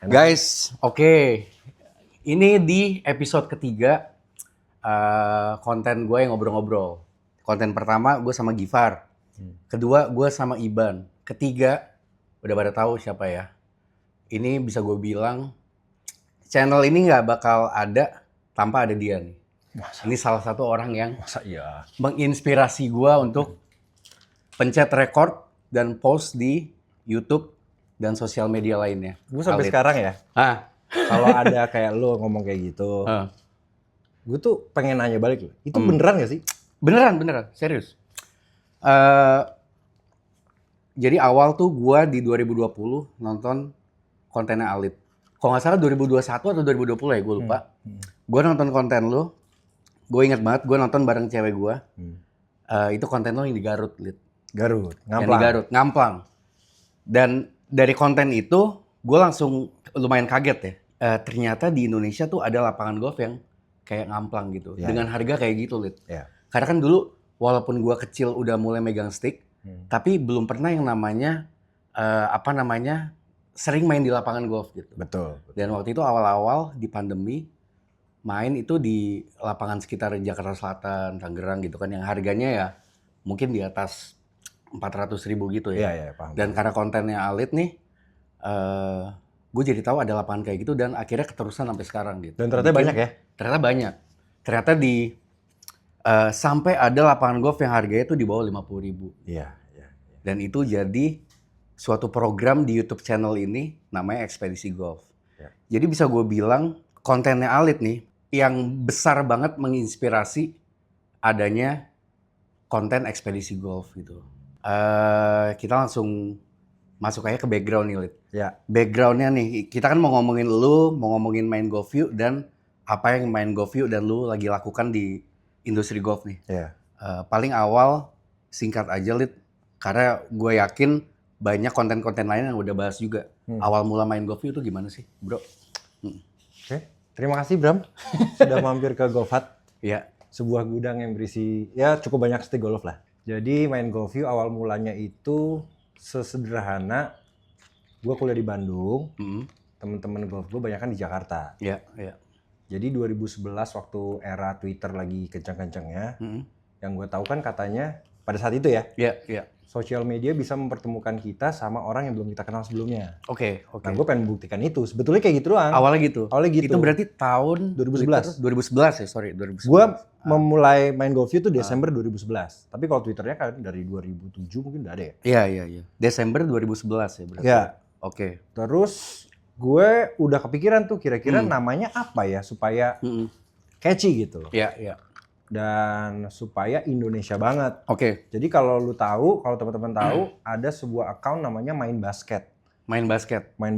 Guys, oke. Ini di episode ketiga konten gue yang ngobrol-ngobrol. Konten pertama gue sama Gifar. Kedua gue sama Iban. Ketiga, udah pada tahu siapa ya. Ini bisa gue bilang, channel ini nggak bakal ada tanpa ada dia nih. Ini salah satu orang yang iya? menginspirasi gue untuk pencet record dan post di YouTube dan sosial media lainnya. Gue sampai Alit. sekarang ya, kalau ada kayak lo ngomong kayak gitu, gue tuh pengen nanya balik loh. Itu beneran gak sih? Beneran, serius. Jadi awal tuh gue di 2020 nonton kontennya Alit. Kalau nggak salah 2021 atau 2020 ya, gue lupa. Gue nonton konten lo, gue inget banget gue nonton bareng cewek gue. Itu konten lo yang di Garut, Lit. Garut, Yang di Garut, Ngamplang. Dan dari konten itu, gue langsung lumayan kaget ya. Ternyata di Indonesia tuh ada lapangan golf yang kayak Ngamplang gitu. Ya, dengan harga kayak gitu, Lit. Ya. Karena kan dulu, walaupun gue kecil udah mulai megang stick, tapi belum pernah yang namanya, sering main di lapangan golf gitu. Betul. Dan waktu itu awal-awal di pandemi, main itu di lapangan sekitar Jakarta Selatan, Tangerang gitu kan, yang harganya ya mungkin di atas 400.000 gitu ya. Iya, paham. Dan karena kontennya Alit nih, gue jadi tahu ada lapangan kayak gitu dan akhirnya keterusan sampai sekarang gitu. Dan ternyata banyak ya? Ternyata banyak. Ternyata sampai ada lapangan golf yang harganya tuh di bawah 50.000. Iya. Dan itu jadi suatu program di YouTube channel ini namanya Ekspedisi Golf. Ya. Jadi bisa gue bilang kontennya Alit nih yang besar banget menginspirasi adanya konten Ekspedisi Golf gitu. Kita langsung masuk aja ke background nih, Lit. Ya. Backgroundnya nih, kita kan mau ngomongin lu, mau ngomongin main golf view dan apa yang main golf view dan lu lagi lakukan di industri golf nih. Ya. Paling awal singkat aja, Lit, karena gue yakin banyak konten-konten lain yang udah bahas juga. Awal mula main golf view itu gimana sih, bro? Oke, terima kasih Bram sudah mampir ke Golfat. Ya. Sebuah gudang yang berisi ya cukup banyak stick golf lah. Jadi main golf view awal mulanya itu sesederhana, gue kuliah di Bandung, temen-temen golf gue banyak kan di Jakarta. Iya. Jadi 2011 waktu era Twitter lagi kencang-kencangnya, yang gue tahu kan katanya pada saat itu ya, Iya. sosial media bisa mempertemukan kita sama orang yang belum kita kenal sebelumnya. Oke. Nah gue pengen buktikan itu, sebetulnya kayak gitu doang. Awalnya gitu? Itu berarti tahun 2011. 2011 ya, sorry, 2011. Gue memulai main golf view itu Desember 2011. Tapi kalau Twitternya kan dari 2007 mungkin udah ada ya? Iya. Desember 2011 ya berarti? Ya. Oke. Terus gue udah kepikiran tuh kira-kira namanya apa ya supaya catchy gitu loh. Iya. Dan supaya Indonesia banget. Oke. Jadi kalau lu tahu, kalau teman-teman tahu, ada sebuah account namanya Main Basket. Main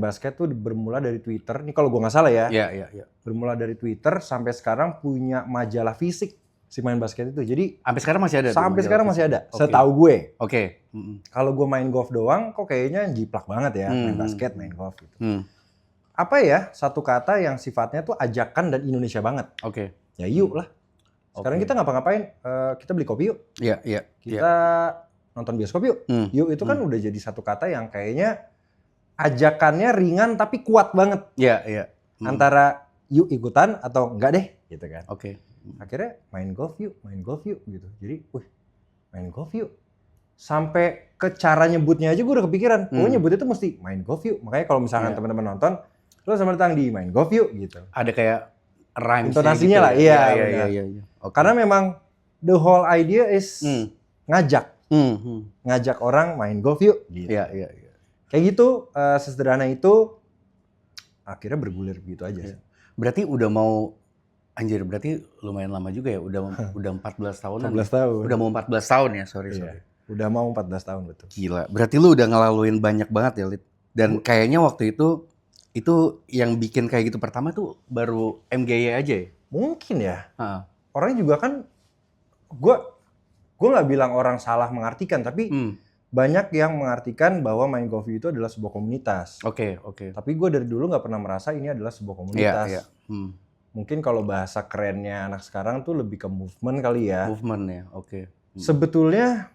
basket Tuh bermula dari Twitter. Ini kalau gue nggak salah ya. Iya. Bermula dari Twitter sampai sekarang punya majalah fisik si Main Basket itu. Jadi sampai sekarang masih ada? Sampai sekarang masih ada. Okay. Setahu gue. Oke. Kalau gue main golf doang, kok kayaknya jiplak banget ya. Main basket, main golf gitu. Apa ya satu kata yang sifatnya tuh ajakan dan Indonesia banget. Oke. Ya yuk lah. Sekarang kita ngapa-ngapain, kita beli kopi yuk. Iya. Kita nonton bioskop yuk. Yuk itu kan udah jadi satu kata yang kayaknya ajakannya ringan tapi kuat banget. Iya. Antara yuk ikutan atau enggak deh gitu kan. Oke. Akhirnya main golf yuk gitu. Jadi, main golf yuk. Sampai ke cara nyebutnya aja gue udah kepikiran. Pokoknya nyebutnya tuh mesti main golf yuk. Makanya kalau misalkan teman-teman nonton, lo sama datang di main golf yuk gitu. Ada kayak rhymes intonasinya gitu lah, iya. Okay. Karena memang the whole idea is ngajak. Ngajak orang main golf yuk gitu. Iya. Kayak gitu, sesederhana itu akhirnya bergulir gitu aja sih. Berarti udah mau berarti lumayan lama juga ya, udah 14 tahunan. 14 tahun. Udah mau 14 tahun ya, sorry. Udah mau 14 tahun betul. Gila, berarti lu udah ngelaluin banyak banget ya, Lit. Dan kayaknya waktu itu yang bikin kayak gitu pertama tuh baru MGY aja ya? Mungkin ya. Orangnya juga kan, gue nggak bilang orang salah mengartikan, tapi banyak yang mengartikan bahwa main golf itu adalah sebuah komunitas. Oke. Tapi gue dari dulu nggak pernah merasa ini adalah sebuah komunitas. Iya. Mungkin kalau bahasa kerennya anak sekarang tuh lebih ke movement kali ya. Movement ya, oke. Sebetulnya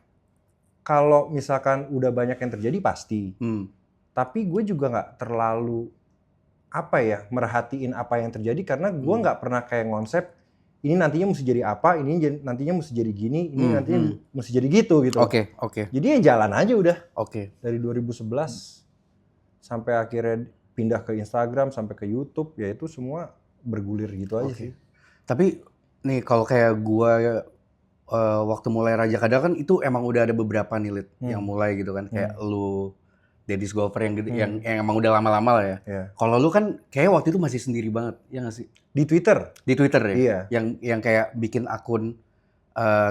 kalau misalkan udah banyak yang terjadi pasti. Tapi gue juga nggak terlalu apa ya, merhatiin apa yang terjadi karena gue nggak pernah kayak konsep ini nantinya mesti jadi apa, ini nantinya mesti jadi gini, ini nantinya mesti jadi gitu. Oke. Jadi ya jalan aja udah. Oke. Dari 2011 sampai akhirnya pindah ke Instagram sampai ke YouTube, ya itu semua bergulir gitu aja sih. Tapi nih kalau kayak gua waktu mulai Raja Kadal kan itu emang udah ada beberapa nih Lid yang mulai gitu kan, kayak lu Deddy's Golfer yang gitu, yang emang udah lama-lama lah ya. Iya. Kalau lu kan kayak waktu itu masih sendiri banget, ya nggak sih? Di Twitter. Di Twitter ya? Iya. Yang kayak bikin akun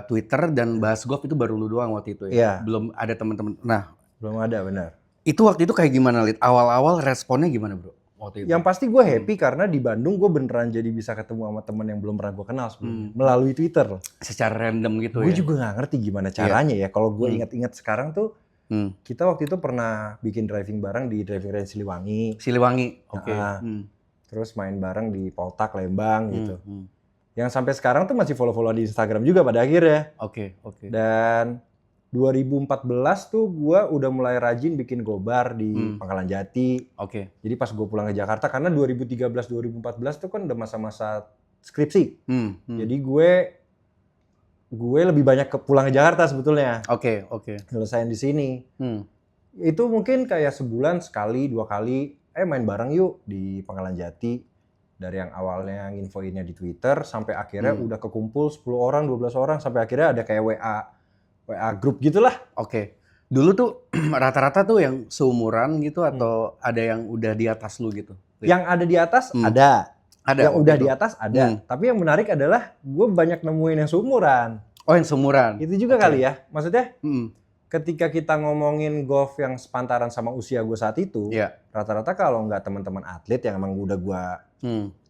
Twitter dan bahas golf itu baru lu doang waktu itu ya? Iya. Belum ada temen-temen. Nah, Belum ada, benar. itu waktu itu kayak gimana Lid? Awal-awal responnya gimana bro? Waktu itu? Yang pasti gue happy karena di Bandung gue beneran jadi bisa ketemu sama temen yang belum pernah gue kenal sebelumnya. Melalui Twitter. Secara random gitu Gue ya? juga gak ngerti gimana caranya ya. Kalau gue ingat-ingat sekarang tuh, kita waktu itu pernah bikin driving bareng di driving range Siliwangi. Siliwangi, oke. Terus main bareng di Poltak, Lembang gitu. Yang sampai sekarang tuh masih follow-follow di Instagram juga pada akhirnya. Oke. Dan 2014 tuh gue udah mulai rajin bikin gobar di Pangkalan Jati. Oke. Jadi pas gue pulang ke Jakarta, karena 2013-2014 tuh kan udah masa-masa skripsi. Jadi gue lebih banyak pulang ke Jakarta sebetulnya. Oke. Nyelesain di sini. Itu mungkin kayak sebulan sekali, 2 kali, main bareng yuk di Pangkalan Jati. Dari yang awalnya nginfoinnya di Twitter, sampai akhirnya udah kekumpul 10 orang, 12 orang, sampai akhirnya ada kayak WA grup gitulah. Oke. Dulu tuh rata-rata tuh yang seumuran gitu atau ada yang udah di atas lu gitu? Yang ada di atas ada. Ada. Yang udah di atas ada. Tapi yang menarik adalah gue banyak nemuin yang seumuran. Oh, yang seumuran. Itu juga kali ya. Maksudnya ketika kita ngomongin golf yang sepantaran sama usia gue saat itu, rata-rata kalau nggak teman-teman atlet yang emang udah gue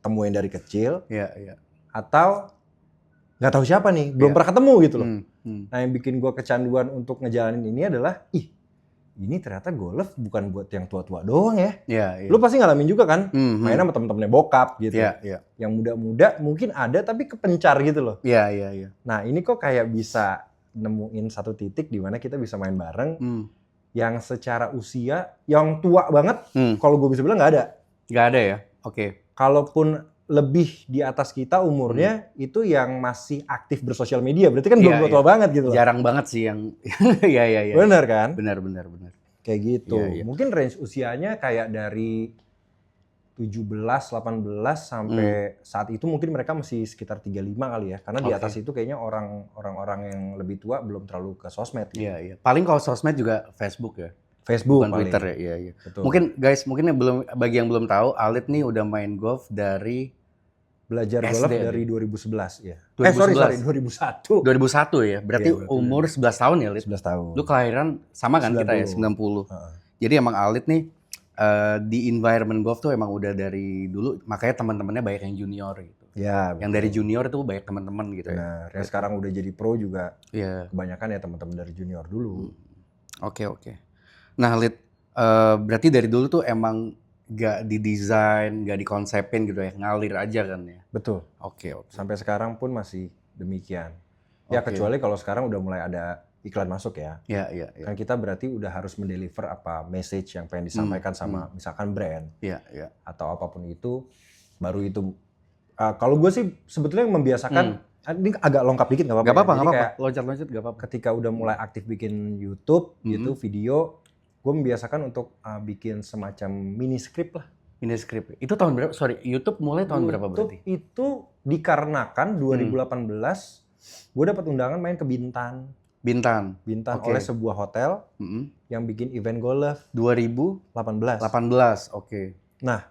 temuin dari kecil, atau nggak tahu siapa nih, belum pernah ketemu gitu loh. Nah yang bikin gue kecanduan untuk ngejalanin ini adalah, ini ternyata golf bukan buat yang tua-tua doang ya. Lu pasti ngalamin juga kan, main sama temen-temennya bokap gitu. Yang muda-muda mungkin ada tapi kepencar gitu loh. Nah ini kok kayak bisa nemuin satu titik di mana kita bisa main bareng, yang secara usia, yang tua banget, kalau gue bisa bilang nggak ada. Nggak ada ya? Oke. Kalaupun lebih di atas kita umurnya, itu yang masih aktif bersosial media. Berarti kan belum tua banget gitu loh. Jarang banget sih yang... Iya. Bener kan? Benar. Kayak gitu. Mungkin range usianya kayak dari 17, 18 sampai saat itu mungkin mereka masih sekitar 35 kali ya. Karena di atas itu kayaknya orang-orang yang lebih tua belum terlalu ke sosmed. Gitu. Iya. Paling kalau sosmed juga Facebook ya. Facebook bukan paling. Twitter ya. Iya. Betul. Mungkin guys, bagi yang belum tahu, Alit nih udah main golf dari belajar SD golf dari 2011 ya. 2011. 2001. 2001 ya. Berarti umur 11 tahun ya, Alit? 11 tahun. Lu kelahiran sama kan 90. Kita ya, 90. Jadi emang Alit nih di environment golf tuh emang udah dari dulu, makanya teman-temannya banyak yang junior gitu. Ya, yang dari junior tuh banyak teman-teman gitu ya. Nah, yang sekarang udah jadi pro juga. Kebanyakan ya teman-teman dari junior dulu. Oke. Nah, Lid, berarti dari dulu tuh emang gak didesain, gak dikonsepin gitu ya, ngalir aja kan ya? Betul. Oke. Sampai sekarang pun masih demikian. Ya kecuali kalau sekarang udah mulai ada iklan masuk ya. Iya. Kan kita berarti udah harus mendeliver apa message yang pengen disampaikan sama misalkan brand. Iya. Atau apapun itu, baru itu. Kalau gue sih sebetulnya membiasakan, ini agak lengkap dikit nggak apa-apa. Gak apa-apa, loncat-loncat gak apa-apa. Ketika udah mulai aktif bikin YouTube gitu, video, gue membiasakan untuk bikin semacam mini script lah. Mini script. Itu tahun berapa? Sorry, YouTube mulai tahun berapa berarti? Itu dikarenakan 2018 gue dapat undangan main ke Bintan. Bintan oleh sebuah hotel yang bikin event golf. 2018. Oke. Nah,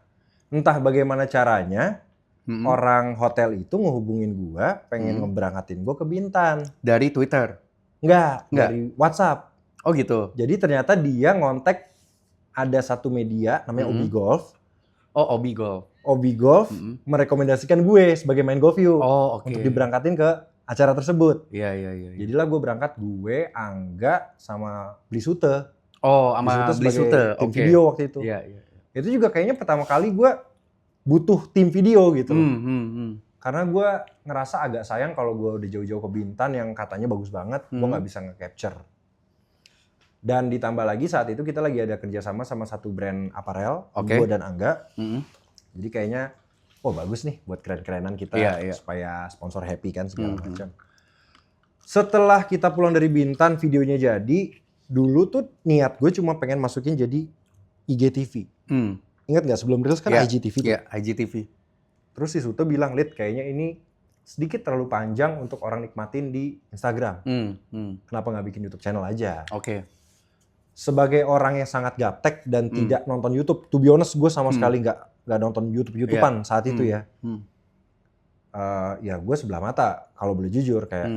entah bagaimana caranya orang hotel itu ngehubungin gue, pengen ngeberangkatin gue ke Bintan. Dari Twitter? Enggak, dari WhatsApp. Oh gitu. Jadi ternyata dia ngontek ada satu media namanya Obi Golf. Oh, Obi Golf. Obi Golf merekomendasikan gue sebagai main golf view untuk diberangkatin ke acara tersebut. Iya. Jadilah gue berangkat, gue, Angga, sama Blisute. Oh, sama Blisute. Tim video waktu itu. Iya. Itu juga kayaknya pertama kali gue butuh tim video gitu. Karena gue ngerasa agak sayang kalau gue udah jauh-jauh ke Bintan yang katanya bagus banget, gue nggak bisa nge-capture. Dan ditambah lagi saat itu kita lagi ada kerjasama sama satu brand apparel, gue dan Angga. Jadi kayaknya, oh bagus nih buat keren-kerenan kita supaya sponsor happy kan segala macam. Setelah kita pulang dari Bintan, videonya jadi, dulu tuh niat gue cuma pengen masukin jadi IGTV. Ingat nggak sebelum Reels kan IGTV tuh? Iya, IGTV. Terus si Suto bilang, Lid kayaknya ini sedikit terlalu panjang untuk orang nikmatin di Instagram. Kenapa nggak bikin YouTube channel aja? Oke. Sebagai orang yang sangat gaptek dan tidak nonton YouTube, to be honest gue sama sekali nggak nonton YouTubean saat itu ya. Ya gue sebelah mata kalau boleh jujur kayak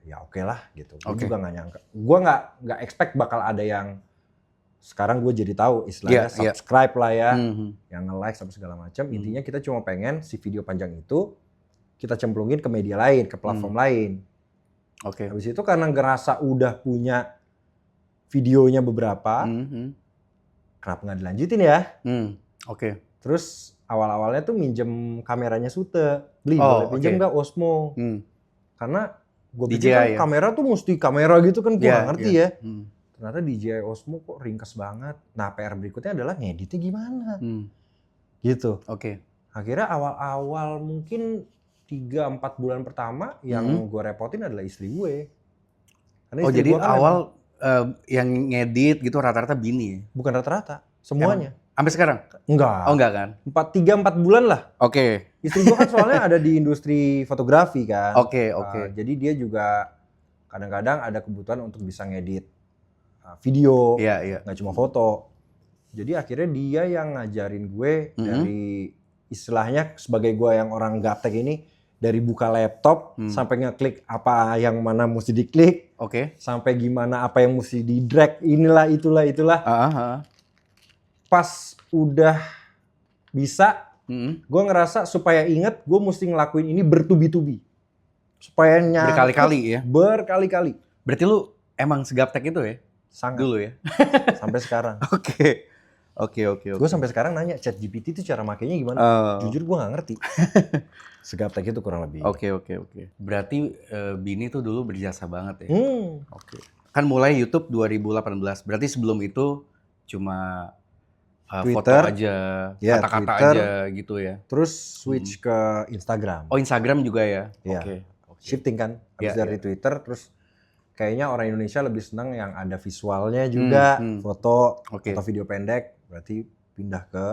ya oke lah gitu. Gue juga nggak nyangka. Gue nggak expect bakal ada yang sekarang gue jadi tahu istilahnya subscribe lah ya, yang nge-like sama segala macam. Intinya kita cuma pengen si video panjang itu kita cemplungin ke media lain, ke platform lain. Oke. Habis itu karena ngerasa udah punya videonya beberapa, kenapa nggak dilanjutin ya? Oke. Terus awal-awalnya tuh minjem kameranya Sute, boleh pinjem nggak Osmo? Karena gue pikir kan kamera tuh mesti kamera gitu kan, gue nggak ngerti ya. Ternyata DJI Osmo kok ringkes banget. Nah PR berikutnya adalah ngeditnya gimana? Gitu. Oke. Akhirnya awal-awal mungkin 3-4 bulan pertama yang gue repotin adalah istri gue. Karena istri jadi gue kan awal yang ngedit gitu rata-rata bini? Bukan rata-rata, semuanya. Sampai sekarang? Enggak. Oh enggak kan? 3-4 bulan lah. Oke. Istri gue kan soalnya ada di industri fotografi kan. Oke. Jadi dia juga kadang-kadang ada kebutuhan untuk bisa ngedit video, nggak cuma foto. Jadi akhirnya dia yang ngajarin gue dari istilahnya sebagai gue yang orang gaptek ini, dari buka laptop sampai ngeklik apa yang mana mesti diklik, sampai gimana apa yang mesti di drag, inilah itulah. Pas udah bisa, gue ngerasa supaya inget gue mesti ngelakuin ini bertubi-tubi, supaya nyangkut berkali-kali ya. Berkali-kali. Berarti lu emang segaptek itu ya? Sangat. Dulu ya. Sampai sekarang. Oke. Gue sampai sekarang nanya ChatGPT itu cara makainya gimana? Jujur gue nggak ngerti. Segaptek itu kurang lebih. Oke. Berarti bini tuh dulu berjasa banget ya. Oke. Kan mulai YouTube 2018. Berarti sebelum itu cuma Twitter, foto aja, kata-kata aja gitu ya. Terus switch ke Instagram. Oh Instagram juga ya? Oke. Shifting kan. Habis dari Twitter terus kayaknya orang Indonesia lebih senang yang ada visualnya juga, foto atau video pendek. Berarti pindah ke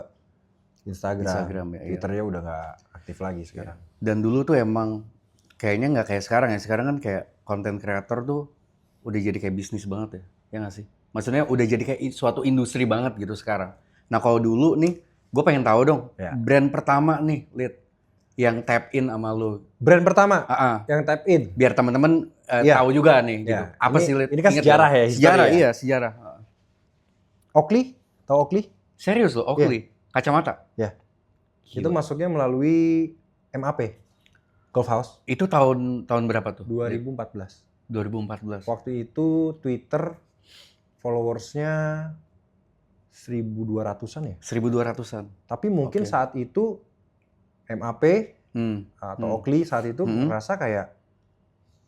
Instagram ya. Twitternya udah nggak aktif lagi sekarang. Dan dulu tuh emang kayaknya nggak kayak sekarang ya. Sekarang kan kayak content creator tuh udah jadi kayak bisnis banget ya. Ya nggak sih? Maksudnya udah jadi kayak suatu industri banget gitu sekarang. Nah kalau dulu nih, gue pengen tahu dong, brand pertama nih, Lid, yang tap in sama lu. Brand pertama yang tap in? Biar teman-teman tahu juga nih. Gitu. Apa sih, Lid? Ini kan sejarah ya? Sejarah. Oakley? Tahu Oakley? Serius loh, Oakley? Kacamata? Ya. Itu masuknya melalui MAP, Golf House. Itu tahun berapa tuh? 2014. 2014. Waktu itu Twitter followersnya 1.200-an ya? 1.200-an. Tapi mungkin saat itu MAP atau Oakley saat itu merasa kayak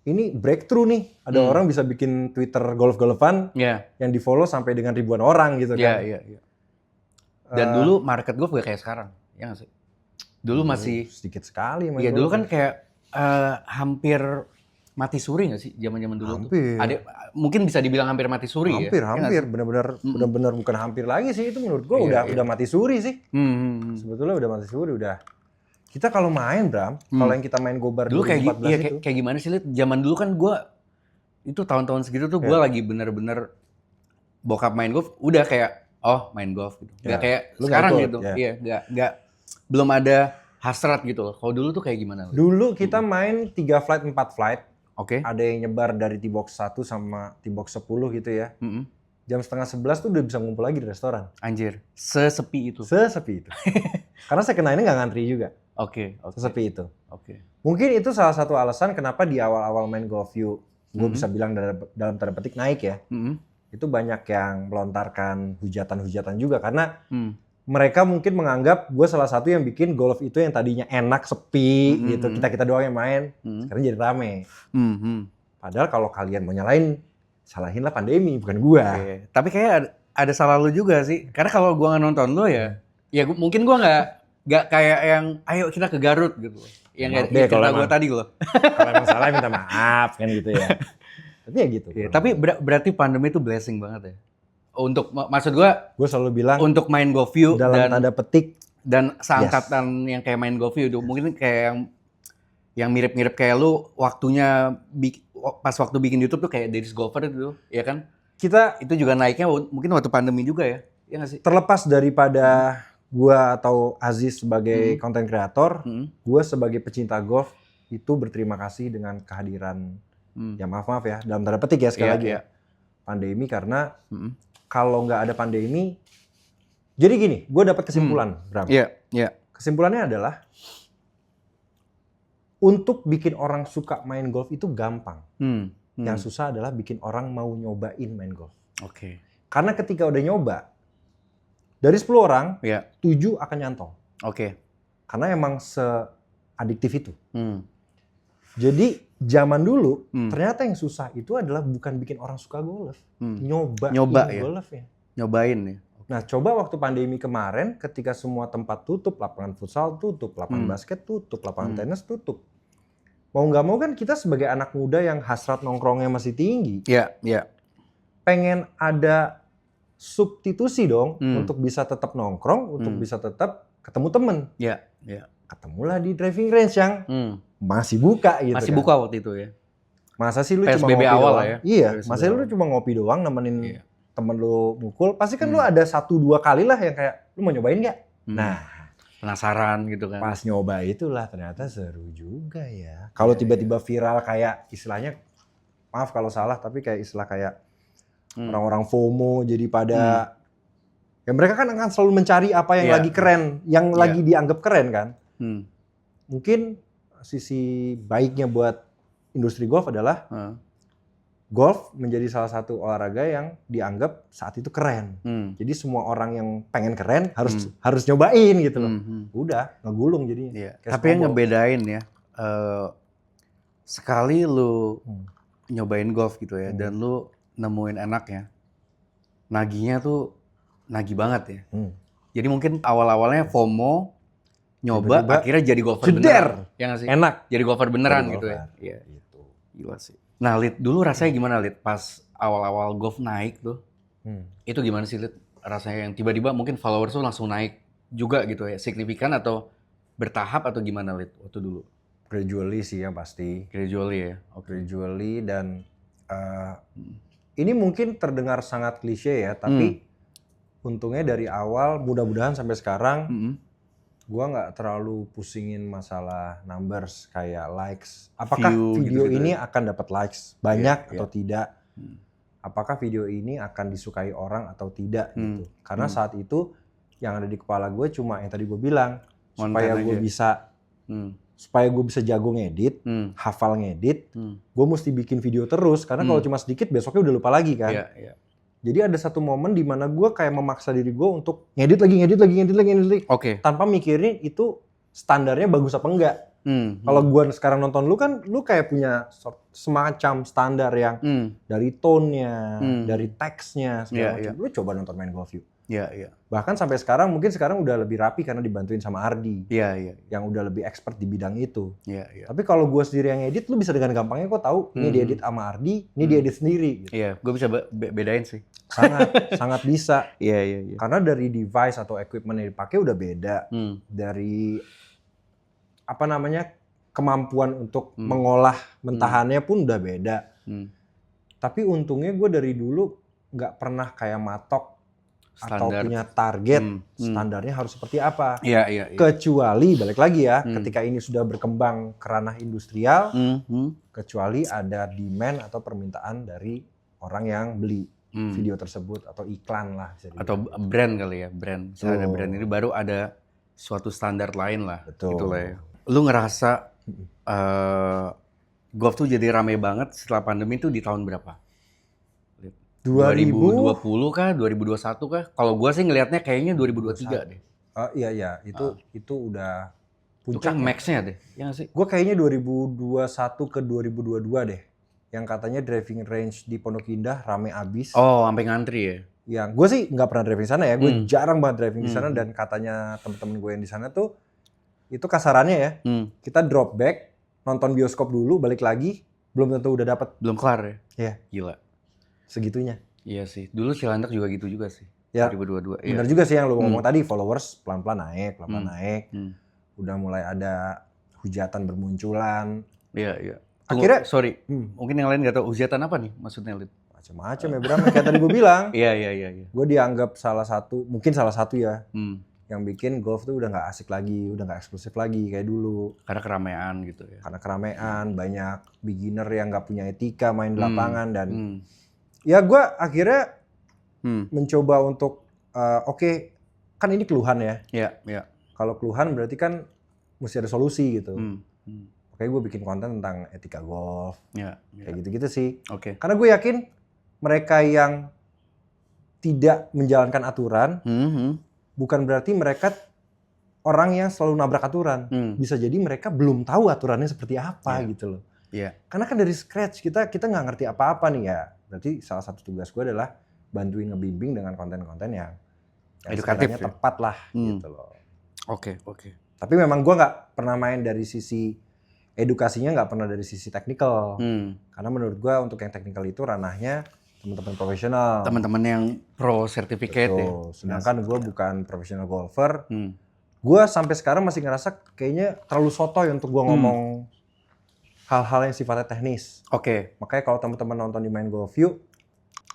ini breakthrough nih. Ada orang bisa bikin Twitter golf-golfan yang di-follow sampai dengan ribuan orang gitu kan. Iya. Dan dulu market golf gak kayak sekarang, ya nggak sih? Dulu masih sedikit sekali. Iya dulu kan kayak hampir mati suri nggak sih zaman-zaman dulu? Hampir. Ada, mungkin bisa dibilang hampir mati suri hampir, ya? Hampir, benar-benar bukan hampir lagi sih itu menurut gua udah mati suri sih. Sebetulnya udah mati suri udah. Kita kalau main Bram, kalau yang kita main Gobar dulu 2014 kayak gimana sih Lid? Zaman dulu kan gua itu tahun-tahun segitu tuh gua lagi bener-bener bokap main golf udah kayak main golf gitu. Gak kayak sekarang gitu. Iya, gak belum ada hasrat gitu loh. Kalau dulu tuh kayak gimana? Dulu kita main 3 flight, 4 flight. Ada yang nyebar dari T-box 1 sama T-box 10 gitu ya. Jam setengah 11 tuh udah bisa ngumpul lagi di restoran. Anjir, sesepi itu. Sesepi itu. Karena second line-nya nggak ngantri juga. Sesepi itu. Mungkin itu salah satu alasan kenapa di awal-awal main GoView, gue bisa bilang dalam tanda petik naik ya. Itu banyak yang melontarkan hujatan-hujatan juga karena mereka mungkin menganggap gue salah satu yang bikin golf itu yang tadinya enak, sepi gitu, kita doang yang main, sekarang jadi rame. Padahal kalau kalian mau nyalain, salahinlah pandemi, bukan gue. Tapi kayak ada salah lu juga sih, karena kalau gue nggak nonton lu ya mungkin gue Gak kayak yang ayo kita ke Garut gitu. Yang Maaf kayak deh kalau cerita gue emang- tadi loh. Kalau emang salah minta maaf kan gitu ya. Tapi ya gitu. Iya, tapi berarti pandemi itu blessing banget ya. Untuk maksud gue gue selalu bilang untuk main GoView dalam tanda petik dan seangkatan yang kayak main GoView itu mungkin kayak yang mirip-mirip kayak lu waktunya pas waktu bikin YouTube tuh kayak Deddy's Golfer itu, ya kan? kita Itu juga naiknya mungkin waktu pandemi juga ya. Ya nggak sih? terlepas daripada gua atau Aziz sebagai content creator, gua sebagai pecinta golf itu berterima kasih dengan kehadiran ya maaf ya dalam tanda petik ya sekali Iya, lagi iya. ya pandemi karena kalau nggak ada pandemi jadi gini, gue dapat kesimpulan, Bram. Iya, iya. Kesimpulannya adalah untuk bikin orang suka main golf itu gampang. Yang susah adalah bikin orang mau nyobain main golf. Oke. Karena ketika udah nyoba, dari 10 orang, Iya. 7 akan nyantol. Oke. Karena emang seadiktif itu. Jadi zaman dulu, ternyata yang susah itu adalah bukan bikin orang suka golf. Nyobain ya? golfnya. Nyobain ya. Nah coba waktu pandemi kemarin, ketika semua tempat tutup, lapangan futsal tutup, lapangan basket tutup, lapangan tenis tutup. Mau nggak mau kan kita sebagai anak muda yang hasrat nongkrongnya masih tinggi. Iya, iya. Pengen ada substitusi dong untuk bisa tetap nongkrong, untuk bisa tetap ketemu temen. Iya, iya. Ketemulah di driving range yang masih buka gitu Masih kan. buka waktu itu ya. Masa sih lu cuma PSBB ngopi awal doang? lah ya. Iya, PSBB masa lu awal. cuma ngopi doang nemenin Iya. temen lu mukul. Pasti kan lu ada 1-2 kali lah yang kayak, lu mau nyobain nggak? Nah, Penasaran gitu kan. pas nyoba itulah ternyata seru juga ya. Kalau tiba-tiba viral kayak istilahnya, maaf kalau salah, tapi kayak istilah kayak orang-orang FOMO jadi pada, ya mereka kan akan selalu mencari apa yang Iya. lagi keren, yang Iya. lagi dianggap keren kan. Hmm. Mungkin sisi baiknya buat industri golf adalah Hmm. golf menjadi salah satu olahraga yang dianggap saat itu keren. Hmm. Jadi semua orang yang pengen keren harus nyobain gitu loh. Udah ngegulung jadinya. Iya. Kayak Tapi yang snowball. ngebedain ya, sekali lu nyobain golf gitu ya, dan lu nemuin enaknya, nagihnya tuh nagih banget ya. Jadi mungkin awal-awalnya FOMO, nyoba, Tiba-tiba akhirnya jadi golfer jeder. beneran. Ya nggak sih? Enak. Jadi golfer beneran Jadi gitu ya. golfer. Iya. Gitu. Gila sih. Nah, Lid, dulu rasanya gimana, Lid? Pas awal-awal golf naik tuh, itu gimana sih, Lid? Rasanya yang tiba-tiba mungkin followers tuh langsung naik juga gitu ya, signifikan atau bertahap atau gimana, Lid, waktu dulu? Gradually sih yang pasti. Gradually ya? Gradually dan ini mungkin terdengar sangat klise ya, tapi untungnya dari awal, mudah-mudahan sampai sekarang, gua nggak terlalu pusingin masalah numbers kayak likes. Apakah View video gitu-gitu ini ya. akan dapat likes banyak Iya, atau tidak? Apakah video ini akan disukai orang atau tidak gitu? Karena saat itu yang ada di kepala gue cuma yang tadi gue bilang, supaya gue bisa jago ngedit, hafal ngedit, gue mesti bikin video terus karena kalau cuma sedikit besoknya udah lupa lagi kan. Iya, iya. Jadi ada satu momen di mana gue kayak memaksa diri gue untuk ngedit lagi Oke. tanpa mikirin itu standarnya bagus apa enggak. Kalau gue sekarang nonton lu kan, lu kayak punya semacam standar yang dari tone-nya, dari teksnya segala macam. Lu coba nonton main golf yuk. Iya, iya. Bahkan sampai sekarang mungkin sekarang udah lebih rapi karena dibantuin sama Ardi. Iya, iya. Yang udah lebih expert di bidang itu. Iya, iya. Tapi kalau gue sendiri yang edit, lu bisa dengan gampangnya kok tahu ini diedit sama Ardi, ini diedit sendiri. Gitu. Iya, gue bisa bedain sih. Sangat bisa. Iya, iya, iya. Karena dari device atau equipment yang dipakai udah beda. Dari apa namanya kemampuan untuk mengolah mentahannya pun udah beda. Tapi untungnya gue dari dulu nggak pernah kayak matok atau Standar. punya target standarnya harus seperti apa. Iya, iya, iya. Kecuali balik lagi ya, ketika ini sudah berkembang ke ranah industrial, kecuali ada demand atau permintaan dari orang yang beli video tersebut atau iklan lah. Bisa dibilang. Atau brand kali ya, brand. Misalnya ada brand ini baru ada suatu standar lain lah. Betul. Gitu lah ya. Lu ngerasa golf tuh jadi rame banget setelah pandemi itu di tahun berapa? 2020 kah? 2021 kah? Kalau gua sih ngelihatnya kayaknya 2023 deh. Iya, itu udah Itu kan puncak. max-nya deh. Ya nggak sih? Gue kayaknya 2021 ke 2022 deh. Yang katanya driving range di Pondok Indah rame abis. Oh, sampai ngantri ya? yang gue sih nggak pernah driving di sana ya, gue jarang banget driving di sana Hmm. dan katanya temen-temen gue yang di sana tuh itu kasarannya ya, kita drop back, nonton bioskop dulu, balik lagi, belum tentu udah dapet Belum kelar ya? Iya. Gila. segitunya. Iya sih. Dulu Cilandak juga gitu juga sih. Ya, 2022. bener Iya. juga sih yang lu ngomong tadi, followers pelan-pelan naik, Hmm. udah mulai ada hujatan bermunculan. Iya, iya. Akhirnya- sorry. Mungkin yang lain nggak tahu hujatan apa nih maksudnya, Lid? Macam-macam ya Bram, kayak tadi gue bilang. Iya, iya, iya, iya. Gue dianggap mungkin salah satu ya, Hmm. yang bikin golf tuh udah nggak asik lagi, udah nggak eksklusif lagi kayak dulu. Karena keramaian gitu ya. Karena keramaian, banyak beginner yang nggak punya etika main di lapangan dan Hmm. ya gue akhirnya mencoba untuk oke, kan ini keluhan ya. Iya, iya. Kalau keluhan berarti kan mesti ada solusi gitu. Hmm. Makanya gue bikin konten tentang etika golf, Iya, iya. kayak gitu-gitu sih. Oke. Karena gue yakin mereka yang tidak menjalankan aturan bukan berarti mereka orang yang selalu nabrak aturan. Bisa jadi mereka belum tahu aturannya seperti apa Iya. gitu loh. Iya. Karena kan dari scratch kita nggak ngerti apa-apa nih ya. Berarti salah satu tugas gue adalah bantuin ngebimbing dengan konten-konten yang Edukatif sekiranya ya? tepat lah gitu loh. Oke, oke. Tapi memang gue nggak pernah main dari sisi edukasinya, nggak pernah dari sisi technical. Karena menurut gue untuk yang technical itu ranahnya teman-teman profesional. Teman-teman yang pro certificate ya. Betul. Sedangkan gue bukan profesional golfer. Hmm. Gue sampai sekarang masih ngerasa kayaknya terlalu sotoy untuk gue ngomong hal-hal yang sifatnya teknis. Oke. Makanya kalau teman-teman nonton di Main Golf View,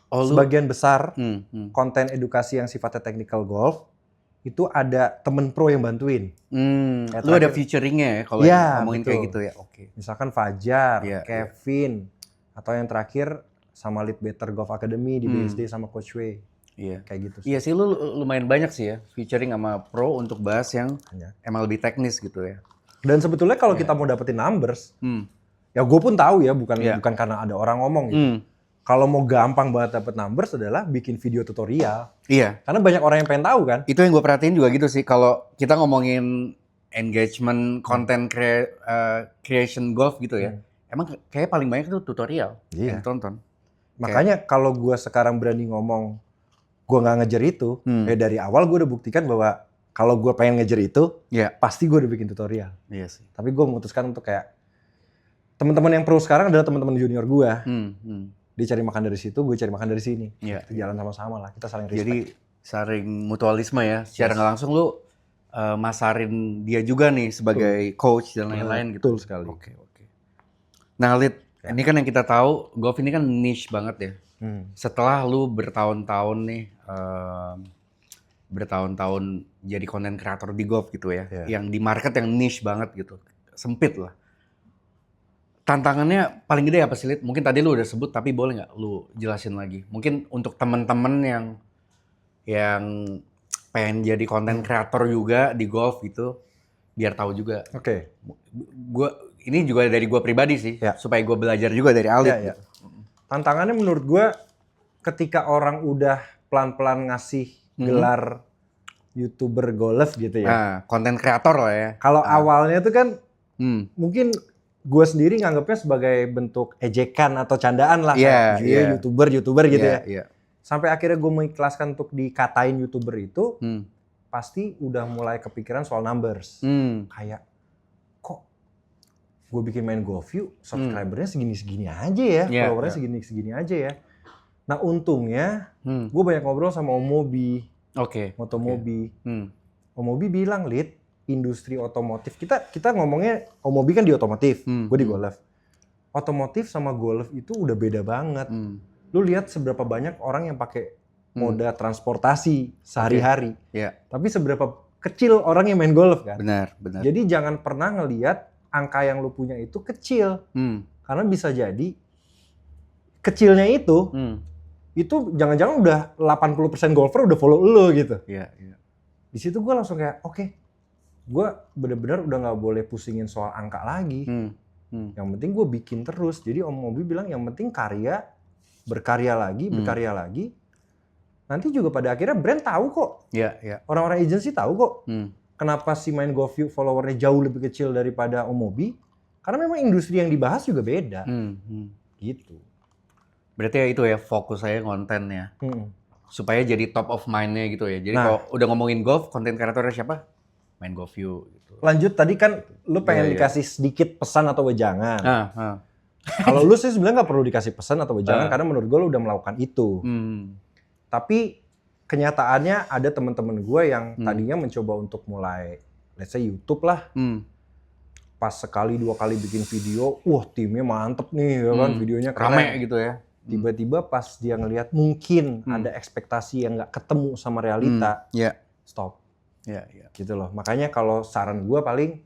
Oh, lu sebagian besar konten konten edukasi yang sifatnya technical golf itu ada temen pro yang bantuin. Kayak lu ada terakhir- featuringnya ya kalau Iya, ngomongin kayak betul. gitu ya. Oke. Misalkan Fajar, Iya, Kevin, atau yang terakhir sama Lead Better Golf Academy di BSD sama Coach Wei. Iya. Kayak gitu sih. Iya sih, lu lumayan banyak sih ya featuring sama pro untuk bahas yang Iya. emang lebih teknis gitu ya. Dan sebetulnya kalau kita mau dapetin numbers, Hmm. ya gue pun tahu ya, bukan Iya. bukan karena ada orang ngomong gitu. Kalau mau gampang banget dapet numbers adalah bikin video tutorial. Iya. Karena banyak orang yang pengen tahu kan. Itu yang gue perhatiin juga gitu sih. Kalau kita ngomongin engagement, content creation golf gitu ya. Emang kayak paling banyak itu tutorial Iya. yang ditonton. Makanya kalau gue sekarang berani ngomong gue nggak ngejar itu, dari awal gue udah buktikan bahwa kalau gue pengen ngejar itu, Iya. pasti gue udah bikin tutorial. Iya sih. Tapi gue memutuskan untuk kayak teman-teman yang pro sekarang adalah teman-teman junior gue. Dia cari makan dari situ, gue cari makan dari sini. Iya. Itu jalan sama-sama lah, kita saling respect. Jadi saling mutualisme ya. Secara nggak langsung lu masarin dia juga nih sebagai coach dan lain-lain gitu. Betul sekali. Oke, oke. Nah, Lid, ini kan yang kita tahu golf ini kan niche banget ya. Setelah lu bertahun-tahun nih bertahun-tahun jadi konten kreator di golf gitu ya, yang di market yang niche banget gitu, sempit lah. Tantangannya paling gede apa sih, Lid? Mungkin tadi lu udah sebut, tapi boleh nggak lu jelasin lagi? Mungkin untuk teman-teman yang pengen jadi konten kreator juga di golf gitu, biar tahu juga. Oke. Ini juga dari gua pribadi sih, Ya. supaya gua belajar juga dari Alid. Ya, ya. Tantangannya menurut gue ketika orang udah pelan-pelan ngasih gelar YouTuber golf gitu ya. Nah, konten kreator lah ya. Kalau awalnya tuh kan Hmm. gue sendiri nganggapnya sebagai bentuk ejekan atau candaan lah. Iya, Kayak, iya. YouTuber gitu Iya, ya. iya. Sampai akhirnya gue mengikhlaskan untuk dikatain YouTuber itu, Hmm. pasti udah mulai kepikiran soal numbers. Kayak, kok gue bikin Main Golf View, subscribernya segini-segini aja ya, Iya, followernya iya. segini-segini aja ya. Nah untungnya, Hmm. gue banyak ngobrol sama Om Mobi, Oke. Motomobi. Hmm. Om Mobi bilang, Lid, industri otomotif, kita ngomongnya Om Mobi kan di otomotif, gue di golf. Otomotif sama golf itu udah beda banget. Lu lihat seberapa banyak orang yang pakai moda transportasi sehari-hari. Iya. Tapi seberapa kecil orang yang main golf kan. Benar, benar. Jadi jangan pernah ngelihat angka yang lu punya itu kecil. Karena bisa jadi kecilnya itu jangan-jangan udah 80% golfer udah follow lu gitu. Iya, iya. Di situ gue langsung kayak, oke, gue bener-bener udah nggak boleh pusingin soal angka lagi. Yang penting gue bikin terus. Jadi Om Mobi bilang yang penting berkarya lagi. Nanti juga pada akhirnya brand tahu kok. Iya, iya. Orang-orang agency tahu kok. Kenapa si Main Golf View followernya jauh lebih kecil daripada Om Mobi? Karena memang industri yang dibahas juga beda. Gitu. Berarti ya itu ya fokus saya kontennya. supaya jadi top of mind-nya gitu ya. Jadi Nah. kalau udah ngomongin golf, konten kreatornya siapa? Main Golf You gitu. Lanjut tadi kan lu pengen Iya, iya. dikasih sedikit pesan atau wejangan. Nah. Kalau lu sih sebenarnya nggak perlu dikasih pesan atau wejangan Ah. karena menurut gue lu udah melakukan itu. Tapi kenyataannya ada teman-teman gue yang tadinya mencoba untuk mulai, let's say YouTube lah. Pas sekali 2 kali bikin video, wah timnya mantep nih ya kan, videonya keren. Rame gitu ya. Tiba-tiba pas dia ngelihat mungkin ada ekspektasi yang nggak ketemu sama realita, Iya. stop. Iya. Gitu loh. Makanya kalau saran gue paling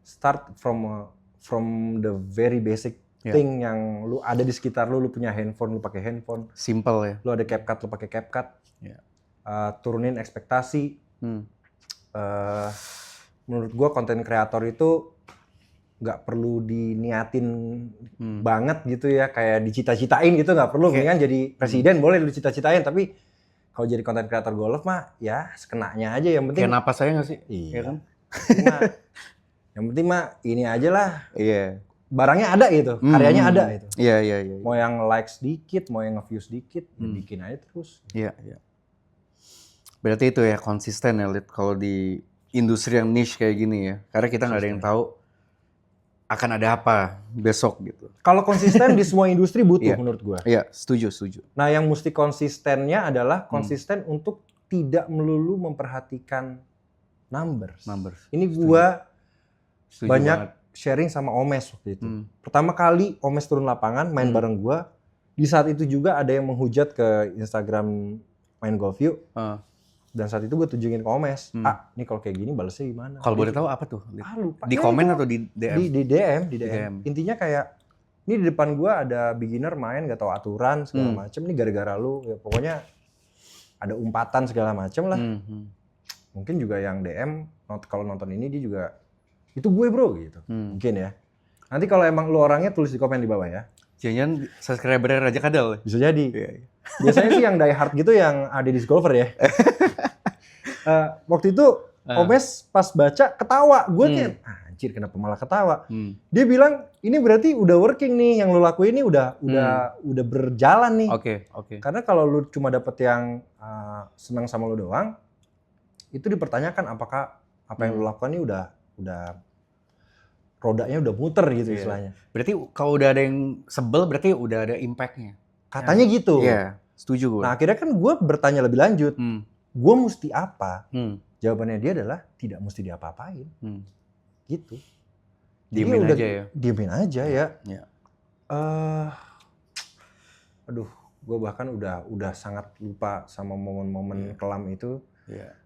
start from the very basic thing yang lu ada di sekitar lu punya handphone, lu pakai handphone. Simple ya. Lu ada CapCut, lu pakai CapCut. Iya. Turunin ekspektasi. Menurut gue konten kreator itu nggak perlu diniatin banget gitu ya, kayak dicita-citain gitu nggak perlu. Mendingan jadi presiden boleh lu cita-citain, tapi kalau jadi konten kreator golf mah ya sekenanya aja, yang penting. Kayak napas saya nggak sih? Iya kan? Yang penting mah ini aja lah. Iya. Barangnya ada gitu, karyanya ada gitu. Iya. Mau yang like sedikit, mau yang nge-view sedikit, ya bikin aja terus. Iya. Berarti itu ya konsisten ya, Lid, kalau di industri yang niche kayak gini ya. Karena kita nggak ada yang tahu akan ada apa besok gitu. Kalau konsisten di semua industri butuh menurut gua. Iya, setuju. Nah, yang mesti konsistennya adalah konsisten untuk tidak melulu memperhatikan numbers. Ini gua banyak sharing sama Omes waktu itu. Pertama kali Omes turun lapangan, main bareng gua. Di saat itu juga ada yang menghujat ke Instagram Main Golf You. Dan saat itu gue tunjukin ke Omes, ini kalau kayak gini balesnya gimana? Kalau boleh tahu apa tuh? Lupa. Di komen atau di DM? Di DM. Intinya kayak, ini di depan gue ada beginner main gak tahu aturan segala macem. Ini gara-gara lu, ya pokoknya ada umpatan segala macem lah. Mungkin juga yang DM, kalau nonton ini dia juga, itu gue bro gitu. Mungkin ya. Nanti kalau emang lu orangnya tulis di komen di bawah ya. Jangan subscriber Raja Kadal. Bisa jadi. Biasanya sih yang die hard gitu yang ada di Golfer ya. Waktu itu Omes pas baca ketawa. Gue kayak, anjir kenapa malah ketawa. Dia bilang, ini berarti udah working nih, yang lu lakuin ini udah berjalan nih. Oke. Karena kalau lu cuma dapet yang senang sama lu doang, itu dipertanyakan apakah apa yang lu lakukan ini udah rodanya udah muter gitu istilahnya. Berarti kalau udah ada yang sebel, berarti udah ada impact-nya. Katanya gitu. Iya, setuju gue. Nah akhirnya kan gue bertanya lebih lanjut, gue mesti apa? Jawabannya dia adalah tidak mesti diapa-apain. Gitu. Diemin aja ya? Diemin aja ya. Iya. Aduh, gue bahkan udah sangat lupa sama momen-momen kelam itu.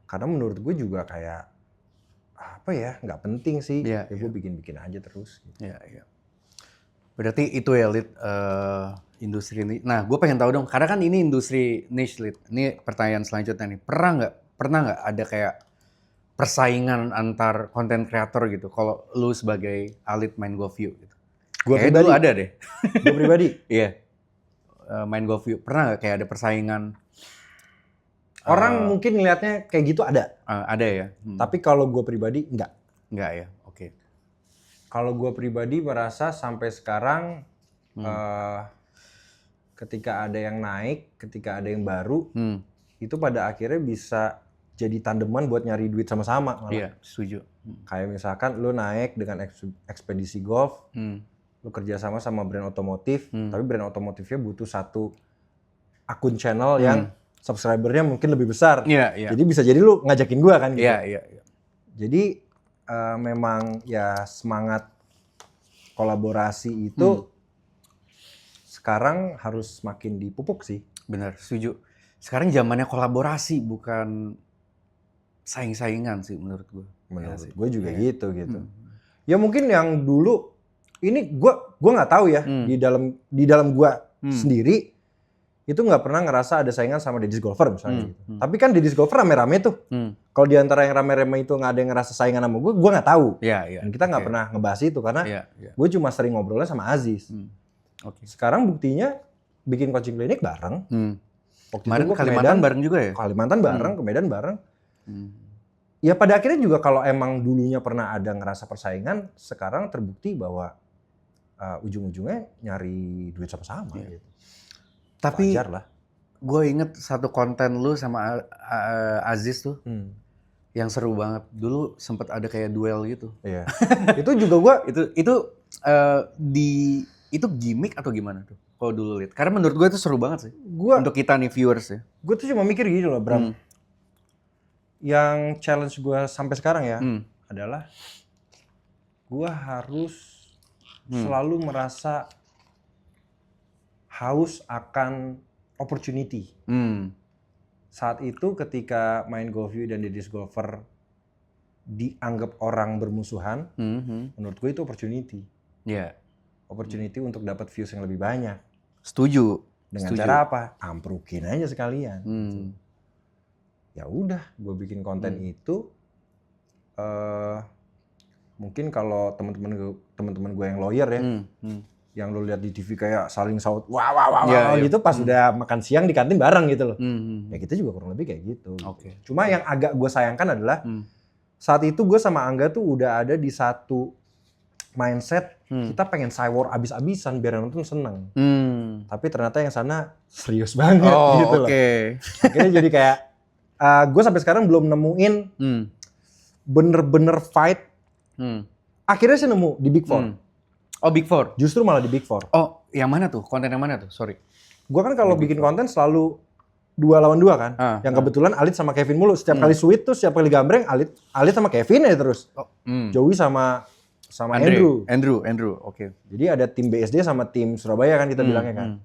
Karena menurut gue juga kayak, apa ya, nggak penting sih. Ya gue bikin-bikin aja terus. Gitu. Iya. Berarti itu ya, Lid, industri ini. Nah, gue pengen tahu dong, karena kan ini industri niche, Lid. Ini pertanyaan selanjutnya nih. Pernah nggak ada kayak persaingan antar konten kreator gitu? Kalau lu sebagai Alit Main Golf You gitu. Gue pribadi dulu ada deh. Gue pribadi. Iya. Main Golf You. Pernah nggak kayak ada persaingan? Orang mungkin ngelihatnya kayak gitu ada. Ada ya. Tapi kalau gue pribadi enggak. Enggak ya. Oke. Kalau gue pribadi merasa sampai sekarang ketika ada yang naik, ketika ada yang baru, itu pada akhirnya bisa jadi tandeman buat nyari duit sama-sama. Iya, setuju. Kayak misalkan lu naik dengan ekspedisi golf, lu kerjasama sama brand otomotif, tapi brand otomotifnya butuh satu akun channel yang subscribernya mungkin lebih besar. Iya. Jadi bisa jadi lu ngajakin gua kan gitu. Iya. Jadi memang ya semangat kolaborasi itu sekarang harus makin dipupuk sih. Benar, setuju. Sekarang zamannya kolaborasi, bukan saing-saingan sih menurut gue. Menurut gue juga gitu. Ya mungkin yang dulu ini gua nggak tahu ya di dalam gua sendiri itu nggak pernah ngerasa ada saingan sama Deddy's Golfer misalnya gitu. Tapi kan Deddy's Golfer rame-rame tuh. Kalau di antara yang rame-rame itu nggak ada yang ngerasa saingan sama gue nggak tahu. Iya. Dan kita nggak pernah ngebahas itu karena gue cuma sering ngobrolnya sama Aziz. Sekarang buktinya bikin coaching klinik bareng. Waktu kemarin itu Kalimantan bareng juga ya? Kalimantan bareng, ke Medan bareng. Ya pada akhirnya juga kalau emang dulunya pernah ada ngerasa persaingan, sekarang terbukti bahwa ujung-ujungnya nyari duit sama-sama gitu. Tapi wajar lah. gue inget satu konten lu sama Aziz tuh yang seru banget. Dulu sempet ada kayak duel gitu. Iya. Itu juga gue Itu itu gimmick atau gimana tuh? Kalau dulu lihat. Karena menurut gue itu seru banget sih. Untuk kita nih viewers ya. gue tuh cuma mikir gini loh Bram. Yang challenge gue sampai sekarang ya adalah gue harus selalu merasa haus akan opportunity. Saat itu ketika main GoView dan Deddy's Golfer dianggap orang bermusuhan, menurut gue itu opportunity. Iya. Opportunity untuk dapat views yang lebih banyak. Setuju. Dengan cara apa? Amprukin aja sekalian. Ya udah, gue bikin konten itu. Mungkin kalau teman-teman gue yang lawyer ya, yang lo lihat di TV kayak saling saut, wah gitu, pas udah makan siang di kantin bareng gitu loh. Ya kita juga kurang lebih kayak gitu. Cuma yang agak gue sayangkan adalah saat itu gue sama Angga tuh udah ada di satu mindset kita pengen Cywar abis-abisan biar yang nonton seneng. Tapi ternyata yang sana serius banget gitu loh. Akhirnya jadi kayak gue sampai sekarang belum nemuin bener-bener fight. Akhirnya sih nemu di Big Four. Oh, Big Four? Justru malah di Big Four. Oh, yang mana tuh? Konten yang mana tuh? Sorry. Gue kan kalau bikin konten selalu 2 lawan 2 kan. Yang kebetulan Alit sama Kevin mulu. Setiap kali sweet tuh, setiap kali gambreng, Alit sama Kevin ya terus. Joey sama Andrew. Oke. Jadi ada tim BSD sama tim Surabaya kan kita bilangnya kan.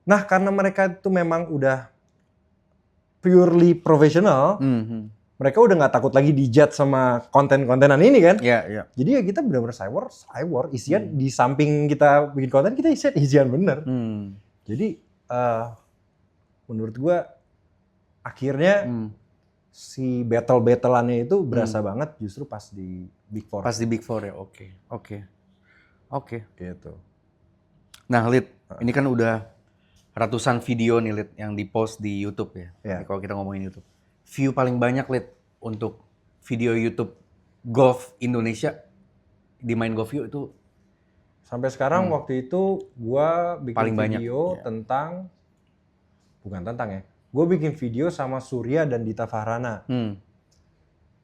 Nah karena mereka itu memang udah purely profesional, mereka udah nggak takut lagi dijudge sama konten-kontenan ini kan. Iya. Jadi ya kita benar-benar Cywar, isian di samping kita bikin konten, kita isian bener. Jadi menurut gua akhirnya si battle-battleannya itu berasa banget justru pas di Big Four. Pas di Big Four ya, oke. Gitu. Nah, Lid, ini kan udah ratusan video nih, Lid, yang di-post di YouTube ya. Kalau kita ngomongin YouTube. View paling banyak, Lid, untuk video YouTube golf Indonesia di Main GoView itu? Sampai sekarang waktu itu gua bikin paling video tentang, bukan tentang ya, gue bikin video sama Surya dan Dita Fahrana.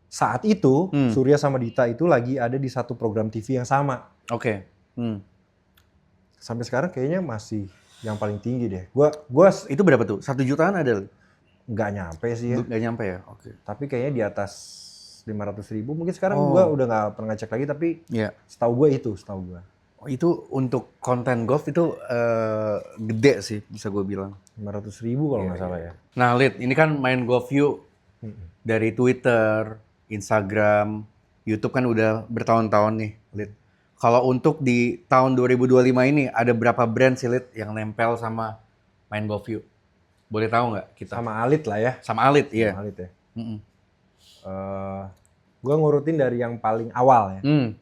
Saat itu Surya sama Dita itu lagi ada di satu program TV yang sama. Sampai sekarang kayaknya masih yang paling tinggi deh. Gua itu berapa tuh? 1 jutaan ada? Nggak nyampe sih ya. Nggak nyampe ya? Tapi kayaknya di atas 500.000. Mungkin sekarang gua udah nggak pernah ngecek lagi, tapi setahu gua. Itu untuk konten golf itu gede sih, bisa gue bilang. 500.000 kalau nggak salah ya. Nah, Lid, ini kan Main GoView dari Twitter, Instagram, YouTube kan udah bertahun-tahun nih, Lid. Kalau untuk di tahun 2025 ini ada berapa brand sih, Lid, yang nempel sama Main GoView? Boleh tahu nggak kita? Sama Alit lah ya. Sama Alit, iya. Sama Alit ya. Gue ngurutin dari yang paling awal ya.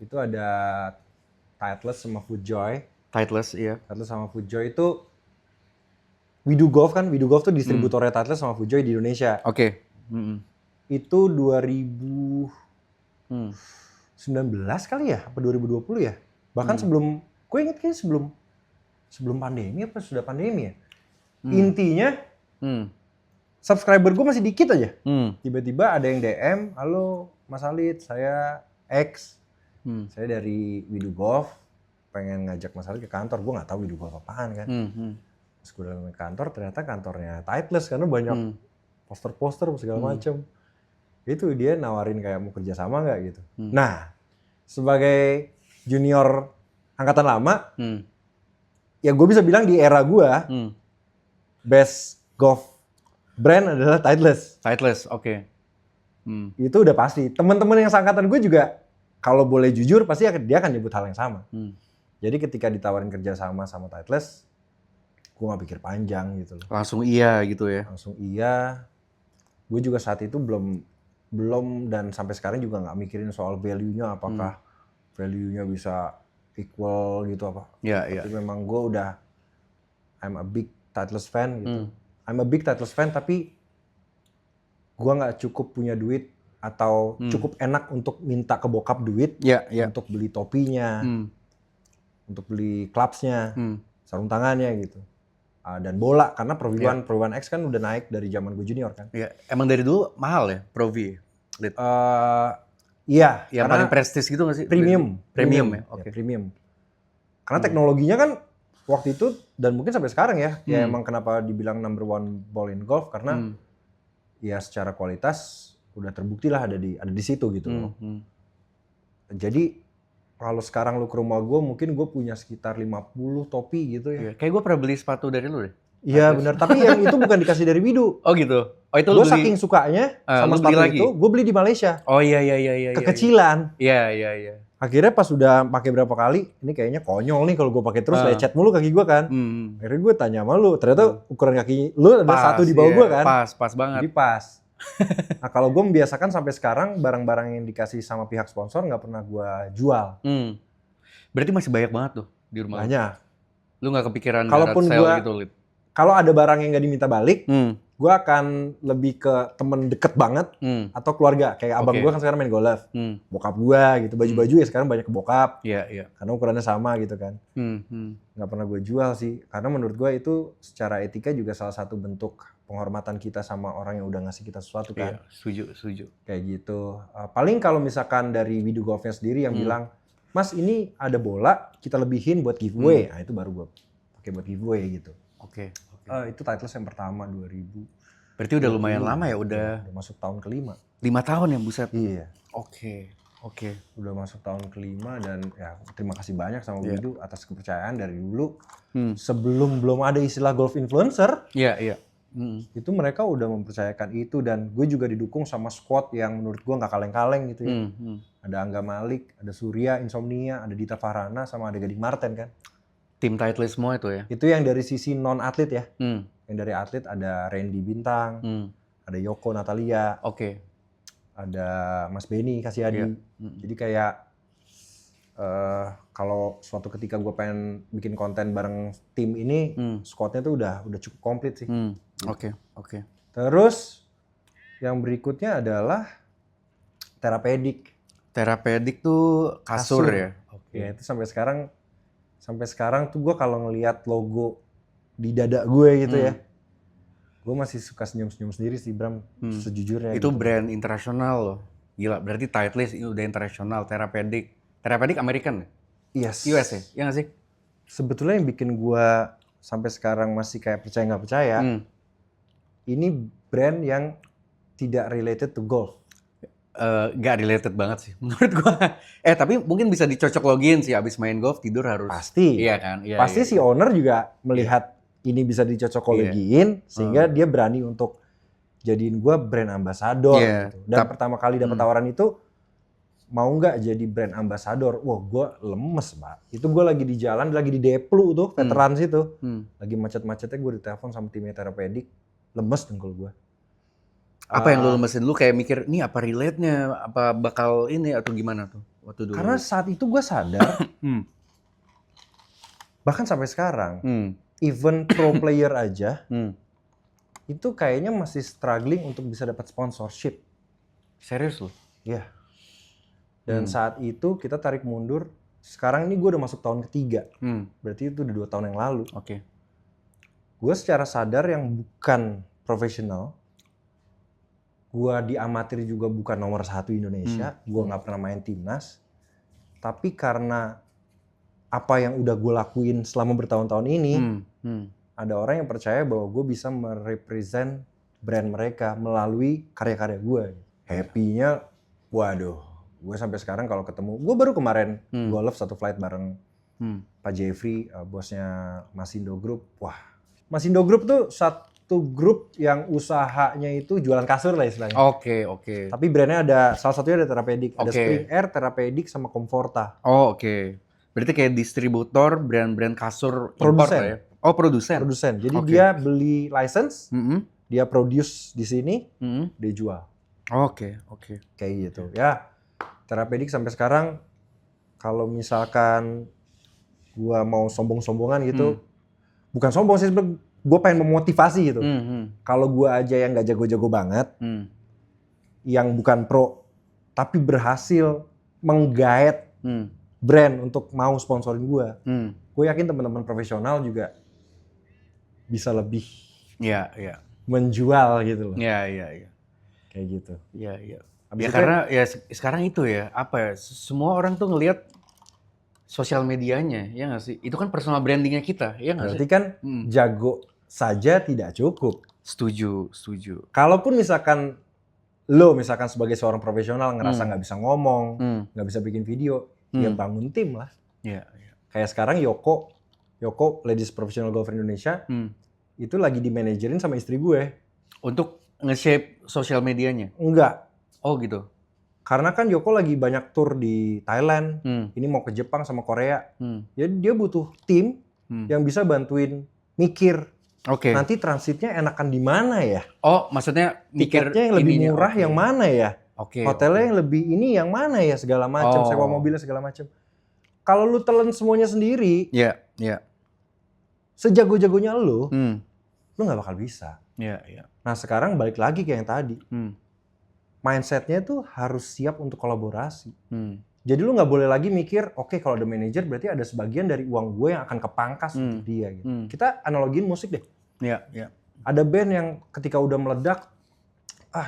Itu ada Titleist sama FootJoy. Titleist, iya. Titleist sama FootJoy itu We Do Golf kan. We Do Golf tuh distributornya Titleist sama FootJoy di Indonesia. Itu 2019 kali ya? Apa 2020 ya? Bahkan sebelum, gue inget kayaknya sebelum pandemi apa sudah pandemi ya? Intinya, subscriber gue masih dikit aja. Tiba-tiba ada yang DM, halo Mas Alit, saya X. Saya dari We Do Golf, pengen ngajak Mas Alit ke kantor. Gue nggak tahu We Do Golf apaan kan. Terus gue datang ke kantor, ternyata kantornya Titleist karena banyak poster-poster segala macem. Itu dia nawarin kayak mau kerja sama nggak gitu. Nah, sebagai junior angkatan lama, ya gue bisa bilang di era gue, best golf brand adalah Titleist. Itu udah pasti. Teman-teman yang seangkatan gue juga, kalau boleh jujur, pasti dia akan nyebut hal yang sama. Jadi ketika ditawarin kerja sama Titleist, gue gak pikir panjang gitu loh. Langsung iya gitu ya? Langsung iya. Gue juga saat itu belum dan sampai sekarang juga gak mikirin soal value-nya, apakah value-nya bisa equal gitu apa. Tapi memang gue udah, I'm a big Titleist fan gitu. I'm a big Titleist fan, tapi gue gak cukup punya duit atau cukup enak untuk minta ke bokap duit untuk beli topinya, untuk beli clubsnya, sarung tangannya gitu. dan bola karena Pro V1 Pro V1X kan udah naik dari zaman gue junior kan. Iya, emang dari dulu mahal ya Pro V? Lit. Iya, Yang karena paling prestis gitu nggak sih? premium Ya, ya, oke. premium. Karena teknologinya kan waktu itu dan mungkin sampai sekarang ya, ya emang kenapa dibilang number one ball in golf karena ya secara kualitas udah terbukti lah ada di situ gitu loh. Jadi kalau sekarang lu ke rumah gue mungkin gue punya sekitar 50 topi gitu ya. Iya, kayak gue pernah beli sepatu dari lu deh. Iya benar, tapi yang itu bukan dikasih dari Widu. Oh gitu. Oh itu lu Gue beli. saking sukanya sama lu beli sepatu lagi? itu, gue beli di Malaysia. Oh iya. Kekecilan. Iya. Akhirnya pas udah pakai berapa kali, ini kayaknya konyol nih kalau gue pakai terus lecet mulu kaki gue kan. Akhirnya gue tanya sama lu, ternyata ukuran kaki lu ada Pas, satu di bawah gue kan. Pas banget. Jadi pas. Nah kalau gue membiasakan sampai sekarang barang-barang yang dikasih sama pihak sponsor nggak pernah gue jual. Berarti masih banyak banget tuh di rumah. Banyak. Lu nggak kepikiran Kalaupun garage sale gua- gitu, Lit? Kalau ada barang yang nggak diminta balik, gue akan lebih ke temen deket banget atau keluarga. Kayak abang Oke. gue kan sekarang main golf, bokap gue gitu, baju-baju ya sekarang banyak ke bokap. Iya. Karena ukurannya sama gitu kan. Nggak pernah gue jual sih, karena menurut gue itu secara etika juga salah satu bentuk penghormatan kita sama orang yang udah ngasih kita sesuatu kan. Iya, setuju. Kayak gitu. Paling kalau misalkan dari Widu Golfnya sendiri yang bilang, Mas ini ada bola, kita lebihin buat giveaway. Nah itu baru gue pakai buat giveaway gitu. Oke. Itu Titleist yang pertama 2000. Berarti udah lumayan lama ya, udah Udah masuk tahun kelima. 5 tahun ya, buset. Iya. Oke. Udah masuk tahun kelima dan ya terima kasih banyak sama Widu atas kepercayaan dari dulu. Sebelum belum ada istilah golf influencer, Iya. itu mereka udah mempercayakan itu dan gue juga didukung sama squad yang menurut gue nggak kaleng-kaleng gitu ya. Ada Angga Malik, ada Surya, Insomnia, ada Dita Farhana, sama ada Gading Marten kan. Tim Titleist semua itu ya? Itu yang dari sisi non-atlet ya. Yang dari atlet ada Randy Bintang, ada Yoko Natalia, Oke. ada Mas Benny Kasyadi. Jadi kayak kalau suatu ketika gue pengen bikin konten bareng tim ini, squadnya tuh udah cukup komplit sih. Oke. Terus yang berikutnya adalah Terapedik. Terapedik tuh kasur ya? Ya itu sampai sekarang tuh gue kalau ngelihat logo di dada gue gitu ya, gue masih suka senyum-senyum sendiri sih Bram, sejujurnya. Itu gitu. brand internasional loh. Gila, berarti Titleist ini udah internasional. Terapedik American ya? Yes. US ya? Iya nggak sih? Sebetulnya yang bikin gue sampai sekarang masih kayak percaya nggak percaya, ini brand yang tidak related to golf. Gak related banget sih menurut gua. Tapi mungkin bisa dicocok login sih, abis main golf tidur harus. Pasti. Iya kan? Iya, Pasti si owner juga melihat ini bisa dicocokologiin sehingga dia berani untuk jadiin gue brand ambassador. Gitu. Dan pertama kali dapat tawaran itu, mau nggak jadi brand ambassador? Wah, gue lemes, Pak. Itu gue lagi di jalan, lagi di Deplu tuh, veterans itu. Lagi macet-macetnya gue ditelepon sama timnya Terapedik. Lemes dengkul gue. Apa yang lu lemesin dulu, kayak mikir, ini apa relate-nya? Apa bakal ini atau gimana tuh? Waktu dulu. Karena saat itu gue sadar, bahkan sampai sekarang, even pro player aja, itu kayaknya masih struggling untuk bisa dapat sponsorship. Serius lu? Iya. Dan saat itu kita tarik mundur, sekarang ini gue udah masuk tahun ketiga. Berarti itu udah 2 tahun yang lalu. Oke. Gue secara sadar yang bukan profesional, gue di amatir juga bukan nomor 1 Indonesia, gue nggak pernah main timnas, tapi karena apa yang udah gue lakuin selama bertahun-tahun ini, ada orang yang percaya bahwa gue bisa merepresent brand mereka melalui karya-karya gue. Happy-nya, waduh, gue sampai sekarang kalau ketemu, gue baru kemarin golf satu flight bareng Pak Jeffrey, bosnya Masindo Group. Wah, Masindo Group tuh satu grup yang usahanya itu jualan kasur lah istilahnya. Oke. Tapi brandnya ada, salah satunya ada Terapedik, ada Spring Air, Terapedik, sama Comforta. Oke. Berarti kayak distributor brand-brand kasur import lah ya? Oh, produsen. Jadi dia beli license, dia produce di sini, dia jual. Oke. Kayak gitu. Ya, Terapedik sampai sekarang kalau misalkan gua mau sombong-sombongan gitu, bukan sombong sih, gue pengen memotivasi gitu. Kalau gue aja yang nggak jago-jago banget, yang bukan pro, tapi berhasil menggait brand untuk mau sponsorin gue yakin teman-teman profesional juga bisa lebih Iya. menjual gitu loh. Iya. Kayak gitu. Iya. Habis Ya itu karena ya sekarang itu ya, apa ya, semua orang tuh ngelihat sosial medianya, ya nggak sih? Itu kan personal brandingnya kita, ya nggak sih? berarti kan Hmm. jago saja tidak cukup. Setuju. Kalaupun misalkan lo misalkan sebagai seorang profesional ngerasa nggak bisa ngomong, nggak bisa bikin video, ya bangun tim lah. Iya. Kayak sekarang Yoko Ladies Professional Golfer Indonesia, itu lagi dimanajerin sama istri gue. Untuk nge-shape sosial medianya? Enggak. Oh gitu? Karena kan Yoko lagi banyak tour di Thailand, ini mau ke Jepang sama Korea. Jadi dia butuh tim yang bisa bantuin mikir. Oke. Nanti transitnya enakan di mana ya? Oh, maksudnya mikir Tiketnya yang lebih murah ininya, yang mana ya? Oke. Hotelnya yang lebih ini yang mana ya, segala macam, sewa mobilnya segala macam. Kalau lu telan semuanya sendiri, Iya. sejago-jagonya lu nggak bakal bisa. Iya. Nah sekarang balik lagi kayak yang tadi, mindsetnya tuh harus siap untuk kolaborasi. Jadi lu nggak boleh lagi mikir, oke, kalau ada manajer berarti ada sebagian dari uang gue yang akan kepangkas untuk dia. Gitu. Kita analogin musik deh. Iya. Ada band yang ketika udah meledak,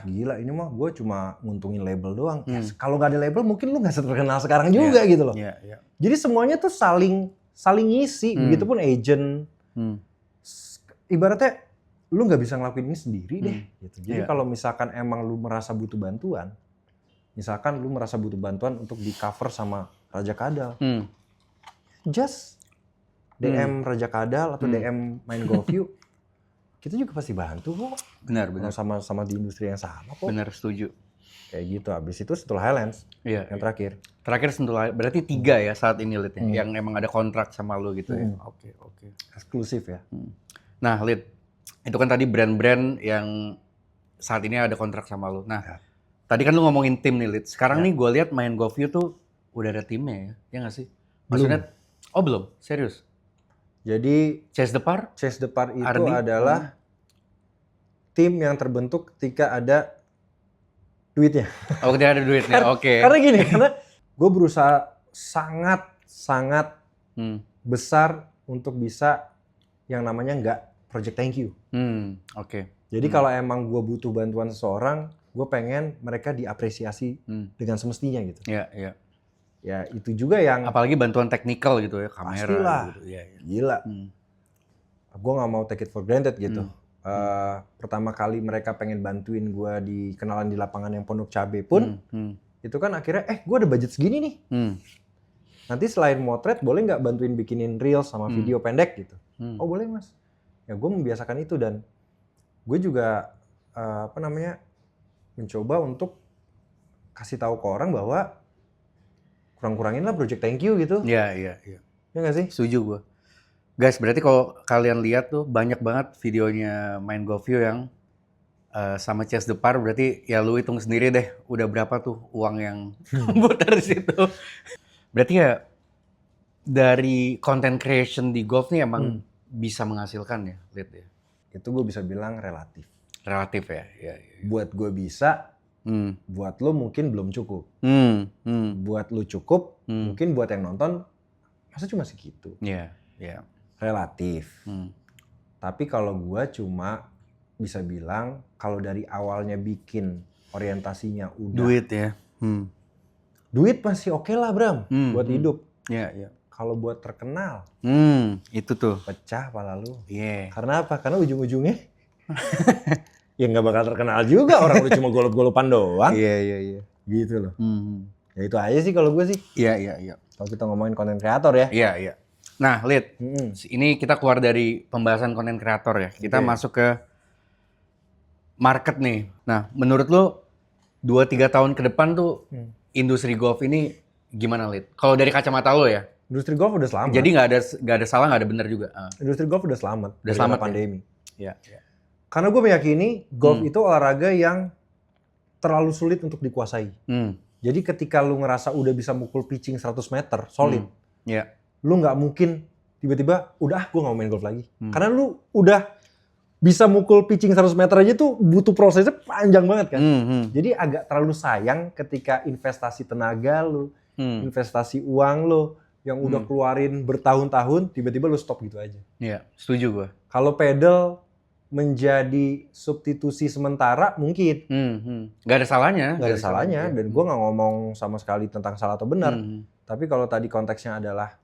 gila ini mah gue cuma nguntungin label doang. Kalau nggak ada label mungkin lu nggak terkenal sekarang juga gitu loh. Iya. Jadi semuanya tuh saling ngisi. Begitupun agent. Ibaratnya lu nggak bisa ngelakuin ini sendiri deh. Gitu. Jadi kalau misalkan emang lu merasa butuh bantuan, misalkan lu merasa butuh bantuan untuk di cover sama Raja Kadal, just DM Raja Kadal atau DM Main Golf You, kita juga pasti bantu kok. Benar. Sama di industri yang sama kok. Benar, setuju. Kayak gitu. Habis itu Sentul Highlands, yang terakhir. Terakhir Sentul Highlands, berarti 3 ya saat ini Lid, yang emang ada kontrak sama lu gitu ya. Oke. Eksklusif ya. Nah Lid, itu kan tadi brand-brand yang saat ini ada kontrak sama lu. Nah, tadi kan lu ngomongin tim nih, Lid. Sekarang nih gue lihat Main Golf You tuh udah ada timnya ya, ya nggak sih? Maksudnya, belum? Serius? Jadi Chase the Par itu Ardi adalah tim yang terbentuk ketika ada duitnya. Oh, ketika ada duitnya, oke. Karena gini, karena gue berusaha sangat besar untuk bisa yang namanya nggak project thank you. Oke. Jadi kalau emang gue butuh bantuan seseorang, gue pengen mereka diapresiasi dengan semestinya gitu. Iya. Ya itu juga yang apalagi bantuan teknikal gitu ya, kamera. pastilah, gitu. Iya. Gila. Gue nggak mau take it for granted gitu. Pertama kali mereka pengen bantuin gue di kenalan di lapangan yang Pondok Cabe pun, itu kan akhirnya, gue ada budget segini nih. Nanti selain motret, boleh nggak bantuin bikinin reels sama video pendek gitu? Oh boleh mas. Ya gue membiasakan itu dan gue juga mencoba untuk kasih tahu ke orang bahwa kurang-kurangin lah project thank you gitu. Iya. Ya nggak sih? Setuju gue. Guys, berarti kalau kalian lihat tuh banyak banget videonya Main Golf You yang sama Chase the Par, berarti ya lu hitung sendiri deh udah berapa tuh uang yang putar di situ. Berarti ya dari content creation di golf nih emang bisa menghasilkan ya, Lid ya? Itu gue bisa bilang relatif. Relatif ya? Iya. Buat gue bisa, buat lo mungkin belum cukup. Buat lo cukup, mungkin buat yang nonton, masa cuma segitu? Iya. Relatif. Tapi kalau gue cuma bisa bilang, kalau dari awalnya bikin orientasinya udah... Duit ya? Duit masih oke lah Bram, buat hidup. Iya. Kalau buat terkenal, itu tuh. pecah pala lu. Iya. Karena apa? Karena ujung-ujungnya ya nggak bakal terkenal juga, orang lu cuma golop-golopan doang. Iya. Gitu loh. Ya itu aja sih kalau gue sih. Iya. Kalau kita ngomongin konten kreator ya. Iya. Nah, Lid, ini kita keluar dari pembahasan konten kreator ya. Kita masuk ke market nih. Nah, menurut lu 2-3 tahun ke depan tuh industri golf ini gimana, Lid? Kalau dari kacamata lo ya? Industri golf udah selamat. Jadi nggak ada salah, nggak ada benar juga. Industri golf udah selamat. Udah selamat pandemi. Iya. Karena gue meyakini golf itu olahraga yang terlalu sulit untuk dikuasai. Jadi ketika lu ngerasa udah bisa mukul pitching 100 meter, solid. Lu nggak mungkin tiba-tiba, udah gue nggak mau main golf lagi. Karena lu udah bisa mukul pitching 100 meter aja tuh butuh prosesnya panjang banget kan. Jadi agak terlalu sayang ketika investasi tenaga lu, investasi uang lu, yang udah keluarin bertahun-tahun, tiba-tiba lu stop gitu aja. Iya, setuju gue. Kalau pedal menjadi substitusi sementara mungkin. Gak ada salahnya. Nggak ada salahnya, dan gue nggak ngomong sama sekali tentang salah atau benar. Tapi kalau tadi konteksnya adalah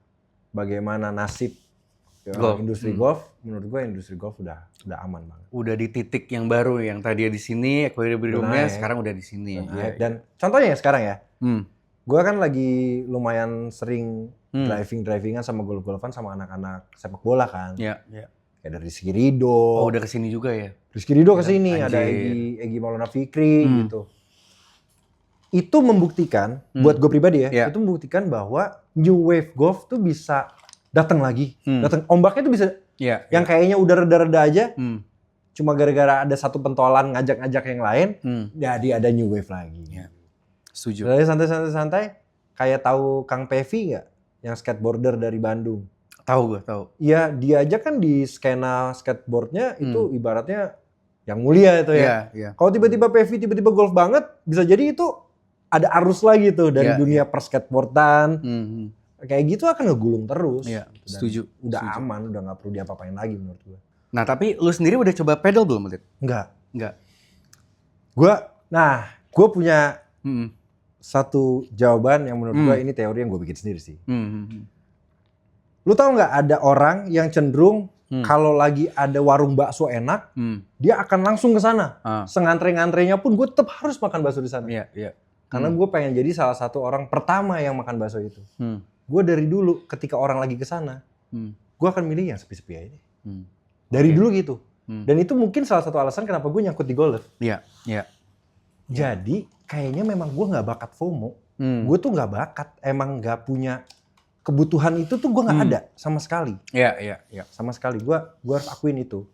bagaimana nasib industri golf, menurut gue industri golf udah aman banget. Udah di titik yang baru, yang tadi di sini, equilibriumnya sekarang udah di sini. Dan contohnya ya sekarang ya, gue kan lagi lumayan sering drivingan sama golf-golfan sama anak-anak sepak bola kan. Iya. Kayak dari Rizky Ridho. Oh, udah kesini juga ya? Rizky Ridho kesini, ada Egy Maulana Fikri gitu. Itu membuktikan, buat gue pribadi ya, itu membuktikan bahwa new wave golf tuh bisa datang lagi. Ombaknya tuh bisa, yang kayaknya udah reda-reda aja, cuma gara-gara ada satu pentolan ngajak-ngajak yang lain, jadi ada new wave lagi. Setuju. Dari santai-santai, kayak tahu Kang Pevi nggak? Yang skateboarder dari Bandung. Tahu. Iya, dia aja kan di skena skateboardnya itu ibaratnya yang mulia itu ya. Kalau tiba-tiba Pevi tiba-tiba golf banget, bisa jadi itu ada arus lagi tuh dari dunia perskateboardan. Kayak gitu akan ngegulung terus. Setuju. Udah aman, udah nggak perlu diapa-apain lagi menurut gue. Nah, tapi lu sendiri udah coba pedal belum, Lid? Enggak. Gue punya satu jawaban yang menurut gue ini teori yang gue bikin sendiri sih. Lu tahu nggak ada orang yang cenderung kalau lagi ada warung bakso enak, dia akan langsung ke sana. Sengantre-ngantrenya pun gue tetap harus makan bakso di sana. Karena gue pengen jadi salah satu orang pertama yang makan bakso itu. Gue dari dulu ketika orang lagi ke sana, gue akan milih yang sepi-sepi aja. Dari dulu gitu. Dan itu mungkin salah satu alasan kenapa gue nyangkut di golf. Jadi kayaknya memang gue nggak bakat FOMO. Gue tuh nggak bakat, emang nggak punya kebutuhan itu tuh gue nggak ada sama sekali. Sama sekali. Gue harus akuin itu.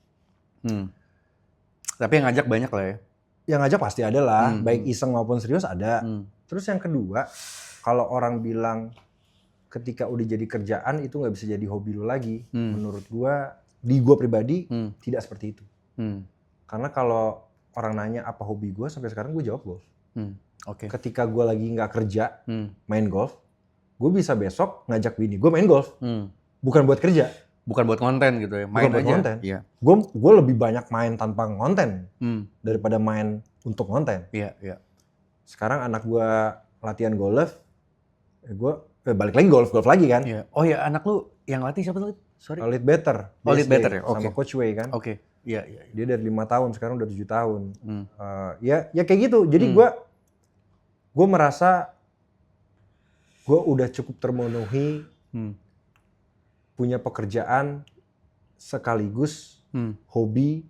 Tapi yang ngajak banyak lah ya. Yang ngajak pasti ada lah, baik iseng maupun serius ada. Terus yang kedua, kalau orang bilang ketika udah jadi kerjaan itu nggak bisa jadi hobi lo lagi. Menurut gue, di gue pribadi tidak seperti itu. Karena kalau orang nanya apa hobi gue, sampai sekarang gue jawab golf. Ketika gue lagi nggak kerja, main golf, gue bisa besok ngajak bini gue main golf. Bukan buat kerja. Bukan buat konten gitu ya, main bukan buat aja. Konten. Gue lebih banyak main tanpa konten daripada main untuk konten. Sekarang anak gue latihan golf, gue balik lagi golf lagi kan. Oh ya, anak lu yang latih siapa tuh? Sorry. Lead Better. Lead Better ya. Sama Coach Wei kan. Iya. Dia dari 5 tahun, sekarang udah 7 tahun. Ya kayak gitu. Jadi gue merasa gue udah cukup termenuhi, punya pekerjaan sekaligus hobi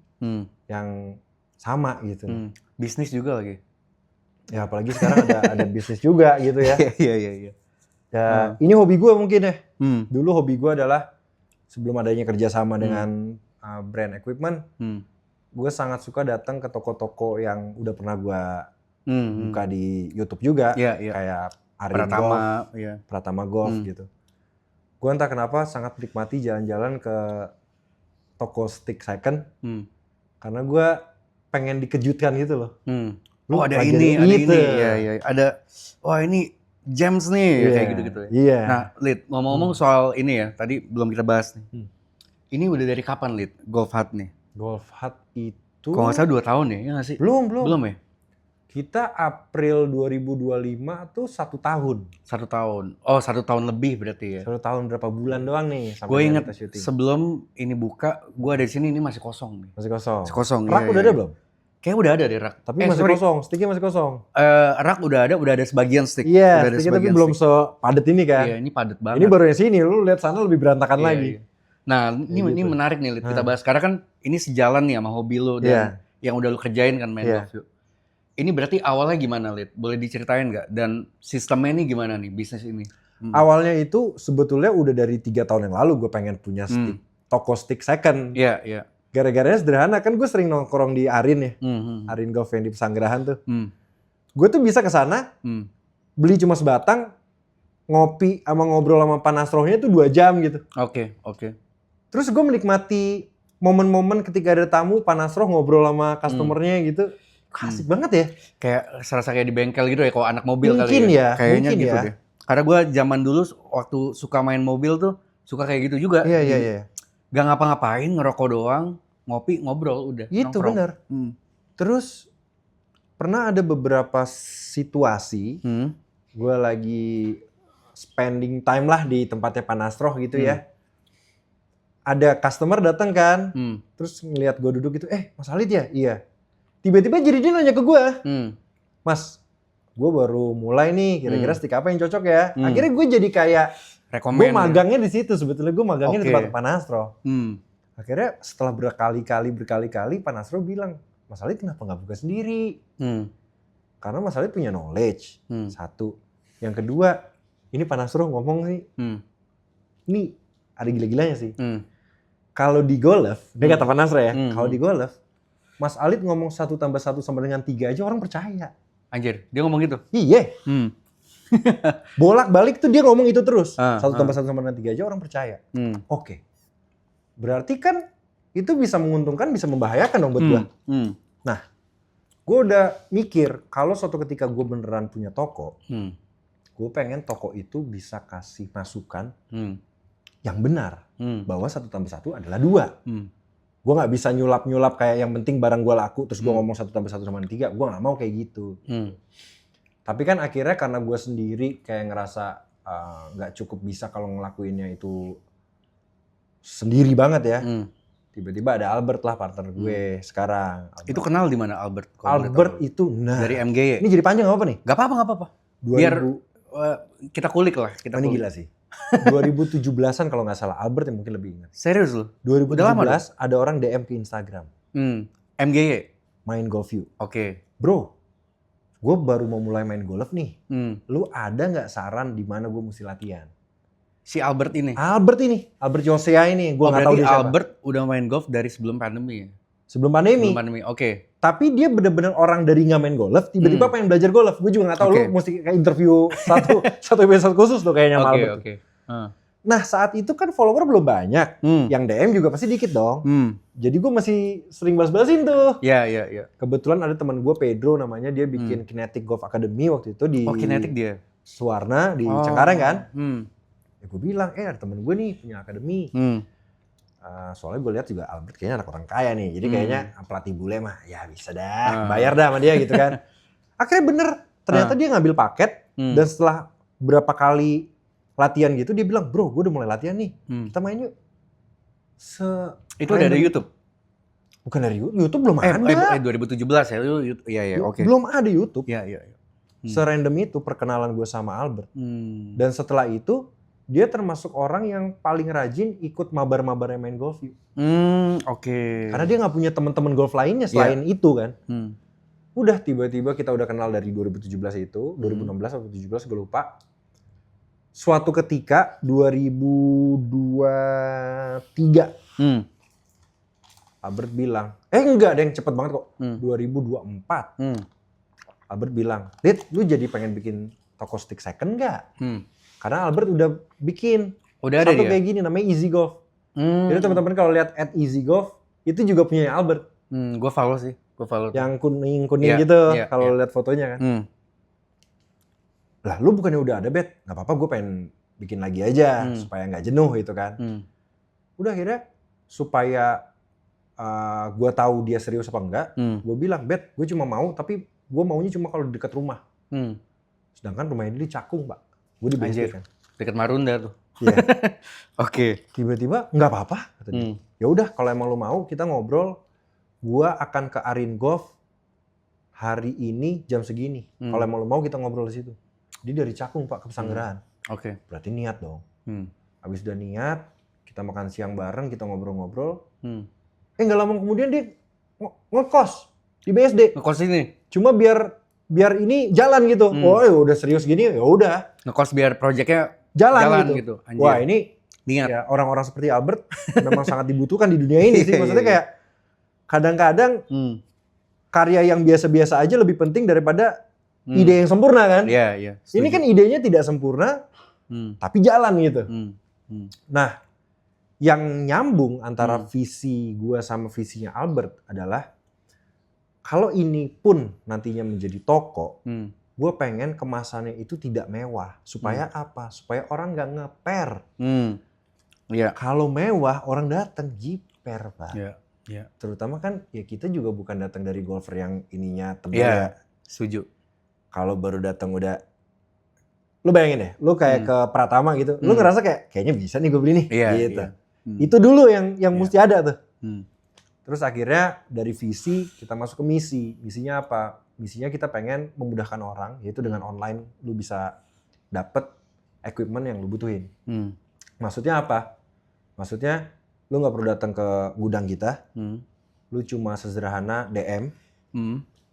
yang sama gitu. Bisnis juga lagi. Ya apalagi sekarang ada bisnis juga gitu ya. Iya. Ya ini hobi gue mungkin ya. Dulu hobi gue adalah sebelum adanya kerjasama dengan brand equipment, gue sangat suka datang ke toko-toko yang udah pernah gue buka di YouTube juga, kayak Arin Golf, Pratama Golf gitu. Gue entah kenapa sangat menikmati jalan-jalan ke toko stick second, karena gue pengen dikejutkan gitu loh. Oh ada ini. Iya. Ada, wah ini gems nih, kayak gitu-gitu ya. Nah, Lid, ngomong-ngomong soal ini ya, tadi belum kita bahas nih. Ini udah dari kapan, Lid, Golf Hut nih? Golf Hut itu... Kalau nggak salah 2 tahun ya nggak sih? Belum ya? Kita April 2025 tuh 1 tahun. 1 tahun. Oh, 1 tahun lebih berarti ya? 1 tahun berapa bulan doang nih. Gue inget sebelum ini buka, gue ada di sini, ini masih kosong nih. Masih kosong. Rak udah ada belum? Kayaknya udah ada deh rak. Tapi masih kosong, sticknya masih kosong. Rak udah ada sebagian stick. Iya, sticknya tapi belum sepadet ini kan. Iya, ini padet banget. Ini baru yang sini, lu lihat sana lebih berantakan lagi. Nah, ini menarik nih, Lid, kita bahas. Karena kan ini sejalan nih sama hobi lu dan yang udah lu kerjain kan main golf. Ini berarti awalnya gimana, Lid? Boleh diceritain nggak? Dan sistemnya ini gimana nih, bisnis ini? Awalnya itu sebetulnya udah dari 3 tahun yang lalu gue pengen punya stick, toko stick second. Iya. Gara-garanya sederhana, kan gue sering nongkrong di Arin ya. Arin Golf yang di Pesanggerahan tuh. Gue tuh bisa ke sana, beli cuma sebatang, ngopi sama ngobrol sama Pak Nasrohnya tuh 2 jam gitu. Oke. Terus gue menikmati momen-momen ketika ada tamu, Pak Nasroh ngobrol sama customernya gitu. Asik banget ya. Kayak serasa kayak di bengkel gitu ya, kalau anak mobil mungkin kali ya. Kayaknya mungkin gitu ya. deh. Karena gue zaman dulu waktu suka main mobil tuh suka kayak gitu juga. Iya. Gak ngapa-ngapain, ngerokok doang, ngopi, ngobrol, udah. Itu nongkrong. bener. Terus pernah ada beberapa situasi, gue lagi spending time lah di tempatnya Panastroh gitu ya. Ada customer datang kan, terus ngeliat gue duduk gitu, Mas Halid ya? Iya. Tiba-tiba jadi dia nanya ke gue, Mas, gue baru mulai nih, kira-kira stick apa yang cocok ya? Akhirnya gue jadi kayak, gue magangnya di situ sebetulnya, gue magangnya di tempat Panastroh. Akhirnya setelah berkali-kali Panastroh bilang, Mas Halid kenapa nggak buka sendiri? Karena Mas Halid punya knowledge, satu. Yang kedua, ini Panastroh ngomong sih, ini ada gila-gilanya sih. Kalau di golf, dia kata Panastroh ya, kalau di golf, Mas Halid ngomong 1+1 sama dengan 3 aja orang percaya. Anjir, dia ngomong gitu? Iya. Bolak-balik tuh dia ngomong itu terus. 1+1 sama dengan 3 aja orang percaya. Oke. Berarti kan itu bisa menguntungkan, bisa membahayakan dong buat gue. Nah, gue udah mikir kalau suatu ketika gue beneran punya toko, gue pengen toko itu bisa kasih masukan yang benar. Bahwa 1+1 adalah 2. Gue gak bisa nyulap-nyulap kayak yang penting barang gue laku terus gue ngomong 1+1 sama 3. Gue gak mau kayak gitu. Tapi kan akhirnya karena gue sendiri kayak ngerasa gak cukup bisa kalau ngelakuinnya itu sendiri banget ya. Tiba-tiba ada Albert lah partner gue sekarang. Albert. Itu kenal di mana Albert? Albert itu dari MGY. Ini jadi panjang apa nih? Gak apa-apa. Biar kita kulik lah. Ini gila sih. 2017-an kalau nggak salah, Albert yang mungkin lebih ingat. Serius lu? 2017 ada orang DM ke Instagram. MGY? Main Golf You. Oke. Bro, gue baru mau mulai main golf nih. Lu ada nggak saran di mana gue mesti latihan? Si Albert ini? Albert Josea ini. Gue nggak tahu dia siapa. Albert udah main golf dari sebelum pandemi ya? Sebelum pandemi, oke. Tapi dia bener-bener orang dari nggak main golf, tiba-tiba pengen belajar golf. Gue juga nggak tahu, lu mesti kayak interview satu episode khusus tuh kayaknya sama Albert. Nah saat itu kan follower belum banyak, yang DM juga pasti dikit dong. Jadi gue masih sering balas-balasin tuh. Iya. Kebetulan ada teman gue Pedro namanya, dia bikin Kinetic Golf Academy waktu itu di Kinetic dia? Suwarna di Cengkareng kan. Ya gue bilang, ada temen gue nih punya akademi. Soalnya gue lihat juga Albert kayaknya anak orang kaya nih. Jadi kayaknya pelatih bule mah ya bisa dah, bayar dah sama dia gitu kan. Akhirnya bener, ternyata dia ngambil paket dan setelah berapa kali latihan gitu dia bilang, bro gue udah mulai latihan nih, kita main yuk. Itu udah ada YouTube? Bukan dari YouTube belum ada. 2017 ya, oke. Belum ada YouTube. Iya. Serandom itu perkenalan gue sama Albert. Dan setelah itu dia termasuk orang yang paling rajin ikut mabar-mabar yang main golf yuk. Oke. Karena dia nggak punya teman-teman golf lainnya selain itu kan. Udah tiba-tiba kita udah kenal dari 2017 itu, 2016 atau 2017 gue lupa. Suatu ketika 2023 Albert bilang, enggak ada yang cepet banget kok. 2024 Albert bilang, Dit, lu jadi pengen bikin toko stick second nggak? Karena Albert udah bikin satu kayak gini namanya Easy Golf. Jadi teman-teman kalau lihat @easygolf itu juga punya Albert. Gue follow sih, Yang kuning gitu kalau lihat fotonya kan. Lah lu bukannya udah ada Bet? Nggak apa-apa, gue pengen bikin lagi aja supaya nggak jenuh gitu kan. Udah akhirnya supaya gue tahu dia serius apa enggak, gue bilang Bet, gue cuma mau tapi gue maunya cuma kalau di dekat rumah. Sedangkan rumahnya dia di Cakung Pak. Gue di BSD kan. Dekat Marunda tuh. Iya. Oke. Tiba-tiba nggak apa-apa kata dia. Ya udah kalau emang lu mau kita ngobrol, gua akan ke Arin Golf hari ini jam segini. Kalau emang lu mau kita ngobrol di situ. Dia dari Cakung Pak ke Pesanggerahan. Oke. Berarti niat dong. Habis udah niat, kita makan siang bareng, kita ngobrol-ngobrol. Nggak lama kemudian dia ngekos di BSD. Ngekos ini? Cuma biar ini jalan gitu. Oh ya udah serius gini ya udah. Ngekos biar proyeknya jalan gitu. Anjir. Wah ini niat. Ya, orang-orang seperti Albert memang sangat dibutuhkan di dunia ini sih. Maksudnya kayak kadang-kadang karya yang biasa-biasa aja lebih penting daripada ide yang sempurna kan. Iya. Ini kan idenya tidak sempurna, tapi jalan gitu. Nah, yang nyambung antara visi gua sama visinya Albert adalah kalau ini pun nantinya menjadi toko, gue pengen kemasannya itu tidak mewah. Supaya apa? Supaya orang nggak ngeper. Iya. Kalau mewah, orang datang jiper, Pak. Iya. Terutama kan ya kita juga bukan datang dari golfer yang ininya tebal Iya, ya. setuju. Kalau baru datang udah, lu bayangin deh, lu kayak ke Pratama gitu, lu ngerasa kayaknya bisa nih gue beli nih, Iya, gitu. iya. Itu dulu yang mesti ada tuh. Terus akhirnya dari visi kita masuk ke misi. Misinya apa? Misinya kita pengen memudahkan orang, yaitu dengan online lu bisa dapet equipment yang lu butuhin. Maksudnya apa? Maksudnya lu nggak perlu datang ke gudang kita, lu cuma sederhana DM,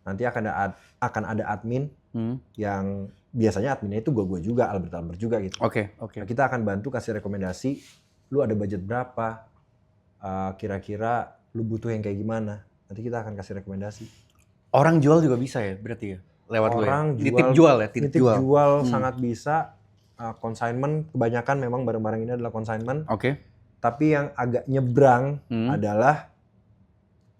nanti akan ada admin yang biasanya adminnya itu gue juga, Albert juga gitu. Oke. Nah, kita akan bantu kasih rekomendasi, lu ada budget berapa, kira-kira lu butuh yang kayak gimana, nanti kita akan kasih rekomendasi. Orang jual juga bisa ya berarti ya? Lewat orang lo ya? Nitip jual ya? Nitip jual sangat bisa. Consignment, kebanyakan memang barang-barang ini adalah consignment. Oke. Tapi yang agak nyebrang adalah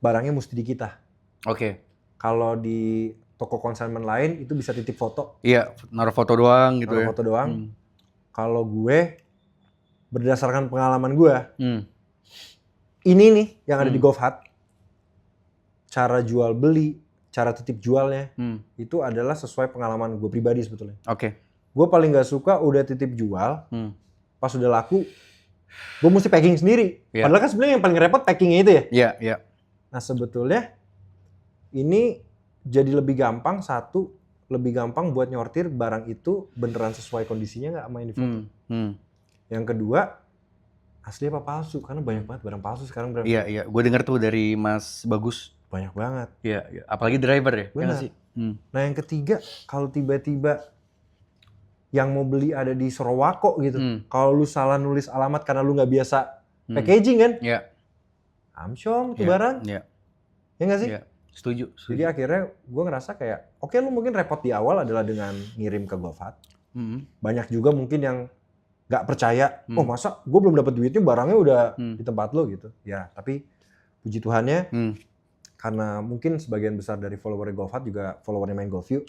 barangnya mesti di kita. Oke. Kalau di toko consignment lain itu bisa titip foto. Iya, naruh foto doang gitu naruh ya? foto doang. Kalau gue, berdasarkan pengalaman gue, ini nih yang ada di GovHut, cara jual beli, cara titip jualnya, itu adalah sesuai pengalaman gue pribadi sebetulnya. Oke. Gue paling gak suka udah titip jual, pas udah laku, gue mesti packing sendiri. Yeah. Padahal kan sebenarnya yang paling repot packingnya itu ya. Iya, iya. Nah sebetulnya ini jadi lebih gampang, lebih gampang buat nyortir barang itu beneran sesuai kondisinya nggak sama yang di foto. Yang kedua, asli apa palsu? Karena banyak banget barang palsu sekarang. Iya. Gue denger tuh dari Mas Bagus. Banyak banget. Iya. Apalagi driver ya? Benar. Sih? Nah yang ketiga, kalau tiba-tiba yang mau beli ada di Sorowako gitu, kalau lu salah nulis alamat karena lu nggak biasa packaging kan? Iya. Amsyong tuh barang. Iya. Ya nggak sih? Iya. Setuju. Jadi akhirnya gue ngerasa kayak, oke, lu mungkin repot di awal adalah dengan ngirim ke GovHut. Banyak juga mungkin yang nggak percaya, oh masa gue belum dapat duitnya barangnya udah di tempat lo gitu. Ya tapi puji Tuhannya, karena mungkin sebagian besar dari follower GovHut juga followernya main GoView,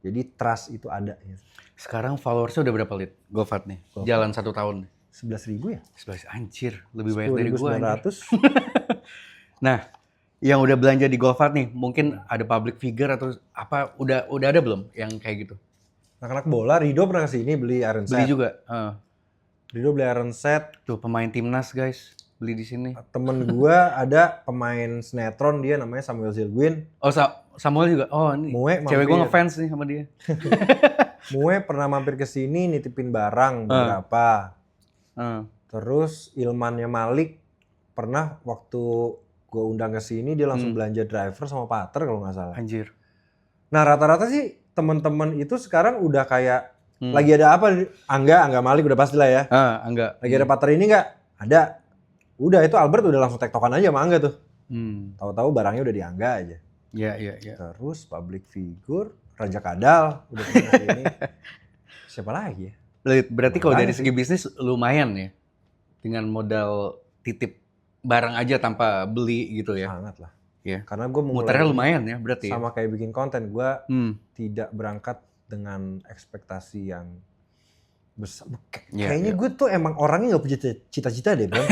jadi trust itu ada. Gitu. Sekarang followersnya udah berapa Lid? GovHut nih? Jalan 1 tahun. 11.000 ya? 11, anjir. Lebih banyak dari gue. 10.900. Nah, yang udah belanja di GovHut nih, mungkin ada public figure atau apa, udah ada belum yang kayak gitu? Anak-anak bola, Rido pernah kesini beli Iron Set. Beli juga? Rido beli Iron Set. Tuh pemain timnas guys, beli di sini. Temen gua ada pemain sinetron, dia namanya Samuel Zilguin. Oh Samuel juga? Oh ini, cewek gua ngefans nih sama dia. Mue pernah mampir ke sini nitipin barang beberapa. Terus Ilmannya Malik pernah waktu gue undang ke sini dia langsung belanja driver sama putter kalau nggak salah. Anjir. Nah rata-rata sih teman-teman itu sekarang udah kayak lagi ada apa? Angga Malik udah pasti lah ya. Angga. Lagi ada putter ini nggak? Ada. Udah itu Albert udah langsung tektokan aja sama Angga tuh. Tahu-tahu barangnya udah di Angga aja. Iya. Terus public figure, Raja Kadal udah pernah sini. Siapa lagi ya? Berarti kalau dari segi bisnis lumayan ya, dengan modal titip barang aja tanpa beli gitu ya. Sangat lah. Ya. Karena gue muternya lumayan ya berarti. Sama kayak bikin konten, gue tidak berangkat dengan ekspektasi yang besar. Kayaknya gue tuh emang orangnya nggak punya cita-cita deh, bro.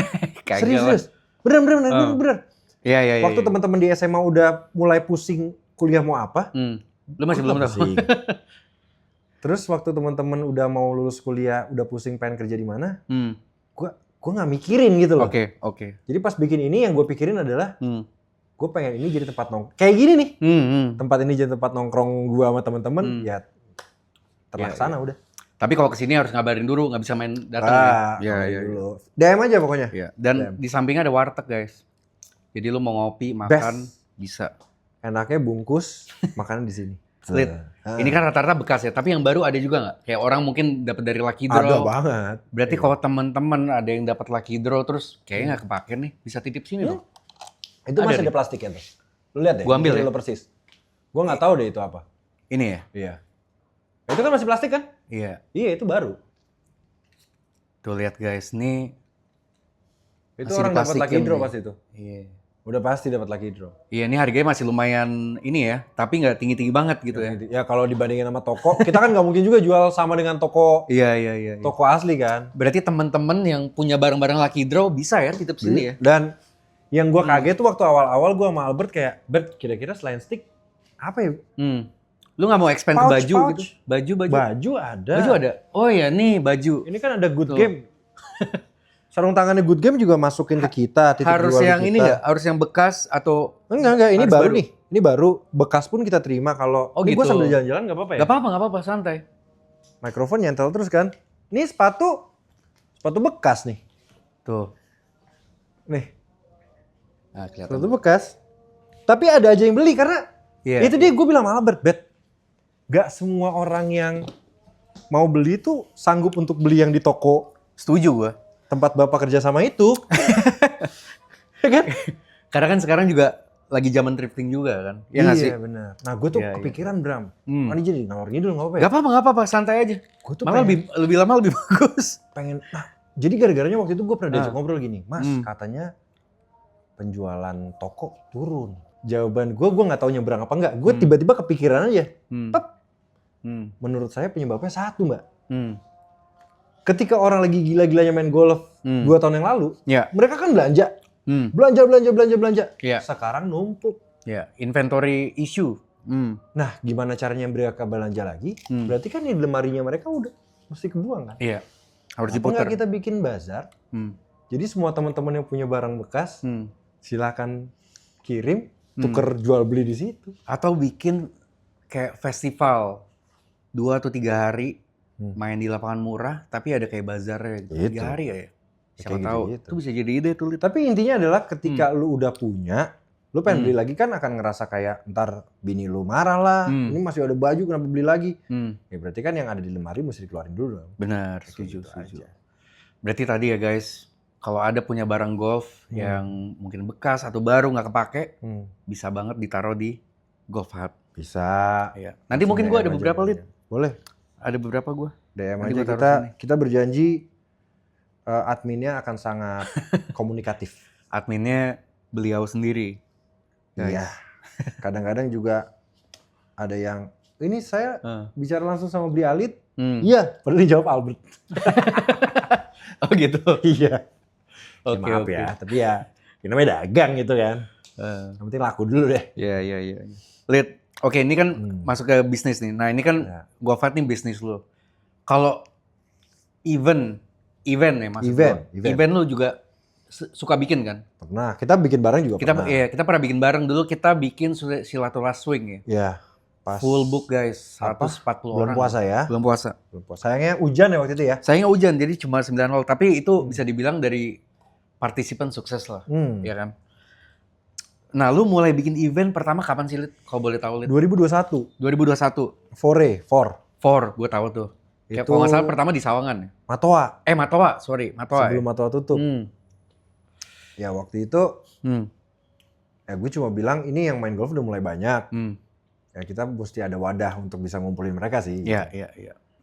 Serius. Bener. Iya. Waktu teman-teman di SMA udah mulai pusing kuliah mau apa, lu masih belum tahu. Terus waktu teman-teman udah mau lulus kuliah, udah pusing pengen kerja di mana, gue nggak mikirin gitu loh. Oke. Jadi pas bikin ini yang gue pikirin adalah, gue pengen ini jadi tempat nongkrong. Kayak gini nih, tempat ini jadi tempat nongkrong gue sama teman-teman, ya terlaksana udah. Tapi kalau kesini harus ngabarin dulu, nggak bisa main datang ya. Dulu. DM aja pokoknya. Ya. Dan di sampingnya ada warteg guys. Jadi lu mau ngopi, makan, bisa. Enaknya bungkus, makanan di sini. Lid, ini kan rata-rata bekas ya, tapi yang baru ada juga nggak? Kayak orang mungkin dapat dari Lucky Draw. Ada banget. Berarti kalau teman-teman ada yang dapat Lucky Draw terus kayaknya nggak kepake nih, bisa titip sini dong. Itu masih ada plastiknya tuh. Lu lihat deh. Gua ambil ya. Lu persis. Gua nggak tahu deh itu apa. Ini ya? Iya. Itu kan masih plastik kan? Iya. Iya itu baru. Tuh lihat guys, nih. Itu orang dapat Lucky Draw pas itu. Iya. Udah pasti dapat lucky draw. Iya, ini harganya masih lumayan ini ya, tapi nggak tinggi-tinggi banget gitu ya. Ya kalau dibandingin sama toko, kita kan nggak mungkin juga jual sama dengan toko Iya. toko asli kan. Berarti teman-teman yang punya barang-barang lucky draw bisa ya titip sini ya. Dan yang gue kaget tuh waktu awal-awal gue sama Albert kayak, Bert kira-kira selain stick apa ya? Lu nggak mau expand ke baju gitu? Baju. Baju ada. Baju ada. Oh ya, nih baju. Ini kan ada Good Tuh. Game. Sarung tangannya Good Game juga masukin ke kita, titip Harus jual ke yang kita. ini nggak? Harus yang bekas atau? Enggak, ini Harus baru baru. nih. Ini baru, bekas pun kita terima kalau ini gue gitu. sambil jalan-jalan nggak apa-apa ya? Nggak apa-apa, santai. Mikrofon nyentel terus kan. Ini sepatu bekas nih. Tuh. Nih, Nah, kelihatan. sepatu bekas. Tapi ada aja yang beli karena Iya. itu dia gue bilang sama Albert, Bet, gak semua orang yang mau beli tuh sanggup untuk beli yang di toko Setuju gua. tempat bapak kerja sama itu. Ya kan? Karena kan sekarang juga lagi zaman thrifting juga kan. Ya nggak sih? Iya benar. Nah gue tuh Iya. kepikiran Bram. Hmm. Ini jadi ngalor ngidul nggak apa-apa ya? Nggak apa-apa, santai aja. Gue tuh Malah lebih lama lebih bagus. pengen. Nah jadi gara-garanya waktu itu gue pernah diajak ngobrol gini, Mas katanya penjualan toko turun. Jawaban gue nggak tahu nyebrang apa enggak. Gue tiba-tiba kepikiran aja. Pep. Menurut saya penyebabnya satu mbak. Ketika orang lagi gila-gilanya main golf 2 tahun yang lalu, Ya. mereka kan belanja. Belanja. Iya. Sekarang numpuk. Ya, inventory issue. Nah, gimana caranya mereka belanja lagi? Berarti kan di lemarinya mereka udah mesti kebuang kan? Iya. Harus Apa diputar. nggak kita bikin bazar? Jadi semua teman-teman yang punya barang bekas, silakan kirim, tuker jual beli di situ. Atau bikin kayak festival 2 atau 3 hari main di lapangan murah, tapi ada kayak bazarnya gitu. 3 hari ya. Siapa Kayak tahu. gitu-gitu. Itu bisa jadi ide tuh. Lid. Tapi intinya adalah ketika lu udah punya, lu pengen beli lagi kan akan ngerasa kayak ntar bini lu marah lah. Ini masih ada baju kenapa beli lagi? Ya berarti kan yang ada di lemari mesti dikeluarin dulu dong. Benar, setuju. aja. Berarti tadi ya guys, kalau ada punya barang golf yang mungkin bekas atau baru nggak kepake, bisa banget ditaruh di Golf Hub. Bisa. Iya. Nanti mungkin gua ada DM beberapa aja. Lid. Boleh. Ada beberapa gua. DM Nanti aja gua taruh kita berjanji adminnya akan sangat komunikatif. Adminnya beliau sendiri. Iya. Kadang-kadang juga ada yang ini saya bicara langsung sama Beli Alit. Iya, padahal dijawab Albert. Oh gitu. Iya. Oke, Maaf oke. ya, tapi ya ini namanya dagang gitu kan. Yang penting laku dulu deh. Iya. Lid, oke ini kan masuk ke bisnis nih. Nah ini kan GoFat nih bisnis lo. Kalau event ya maksud event lo juga suka bikin kan? Pernah, kita bikin bareng juga pernah. Kita pernah bikin bareng dulu. Kita bikin silaturahmi ya. Iya. Pas Full book guys, 140 belum orang. puasa ya. Belum puasa. Sayangnya hujan ya waktu itu ya. Sayangnya hujan, jadi cuma 9 hole. Tapi itu bisa dibilang dari partisipan sukses lah, ya kan? Nah, lu mulai bikin event pertama kapan sih, Lid? Kalau boleh tahu, Lid? 2021. 2021. Four. Gue tahu tuh. Kayak Itu kalau nggak salah pertama di Sawangan. Matoa. Matoa. Sebelum Matoa tutup. Ya waktu itu, ya gue cuma bilang ini yang main golf udah mulai banyak. Ya kita mesti ada wadah untuk bisa ngumpulin mereka sih. Iya.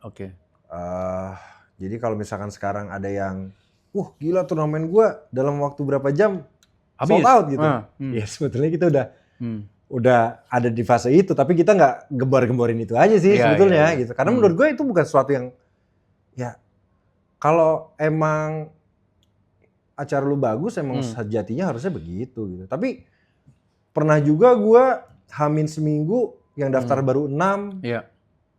Oke. Jadi kalau misalkan sekarang ada yang, gila turnamen gue dalam waktu berapa jam sold out gitu. Ya sebetulnya kita udah ada di fase itu, tapi kita nggak gembar-gemborin itu aja sih sebetulnya gitu. Karena menurut gue itu bukan sesuatu yang, ya kalau emang acara lu bagus emang sejatinya harusnya begitu gitu. Tapi pernah juga gue hamin seminggu yang daftar baru 6,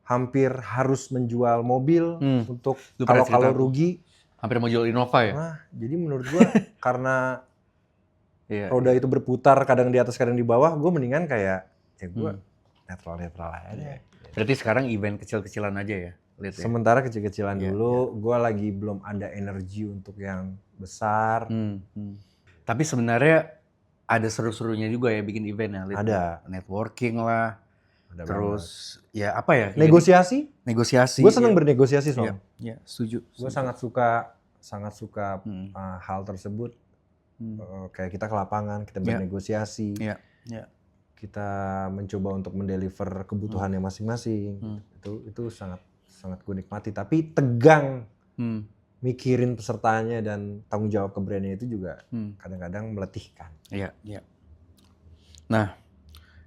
hampir harus menjual mobil untuk kalau rugi. Hampir mau jual Innova ya? Nah, jadi menurut gue karena roda itu berputar kadang di atas kadang di bawah, gue mendingan kayak ya gue netral aja. Berarti sekarang event kecil-kecilan aja ya? Lid, ya? Sementara kecil-kecilan dulu, gue lagi belum ada energi untuk yang besar. Tapi sebenarnya ada seru-serunya juga ya bikin event ya? Lid? Ada. Networking lah. Ada Terus ya apa ya? negosiasi. Gue seneng bernegosiasi soalnya. Ya, setuju. Gue sangat suka hal tersebut. Kayak kita ke lapangan, kita bernegosiasi. Kita mencoba untuk mendeliver kebutuhannya masing-masing. Itu sangat gue nikmati. Tapi tegang mikirin pesertanya dan tanggung jawab ke brandnya itu juga kadang-kadang meletihkan. Iya. Nah,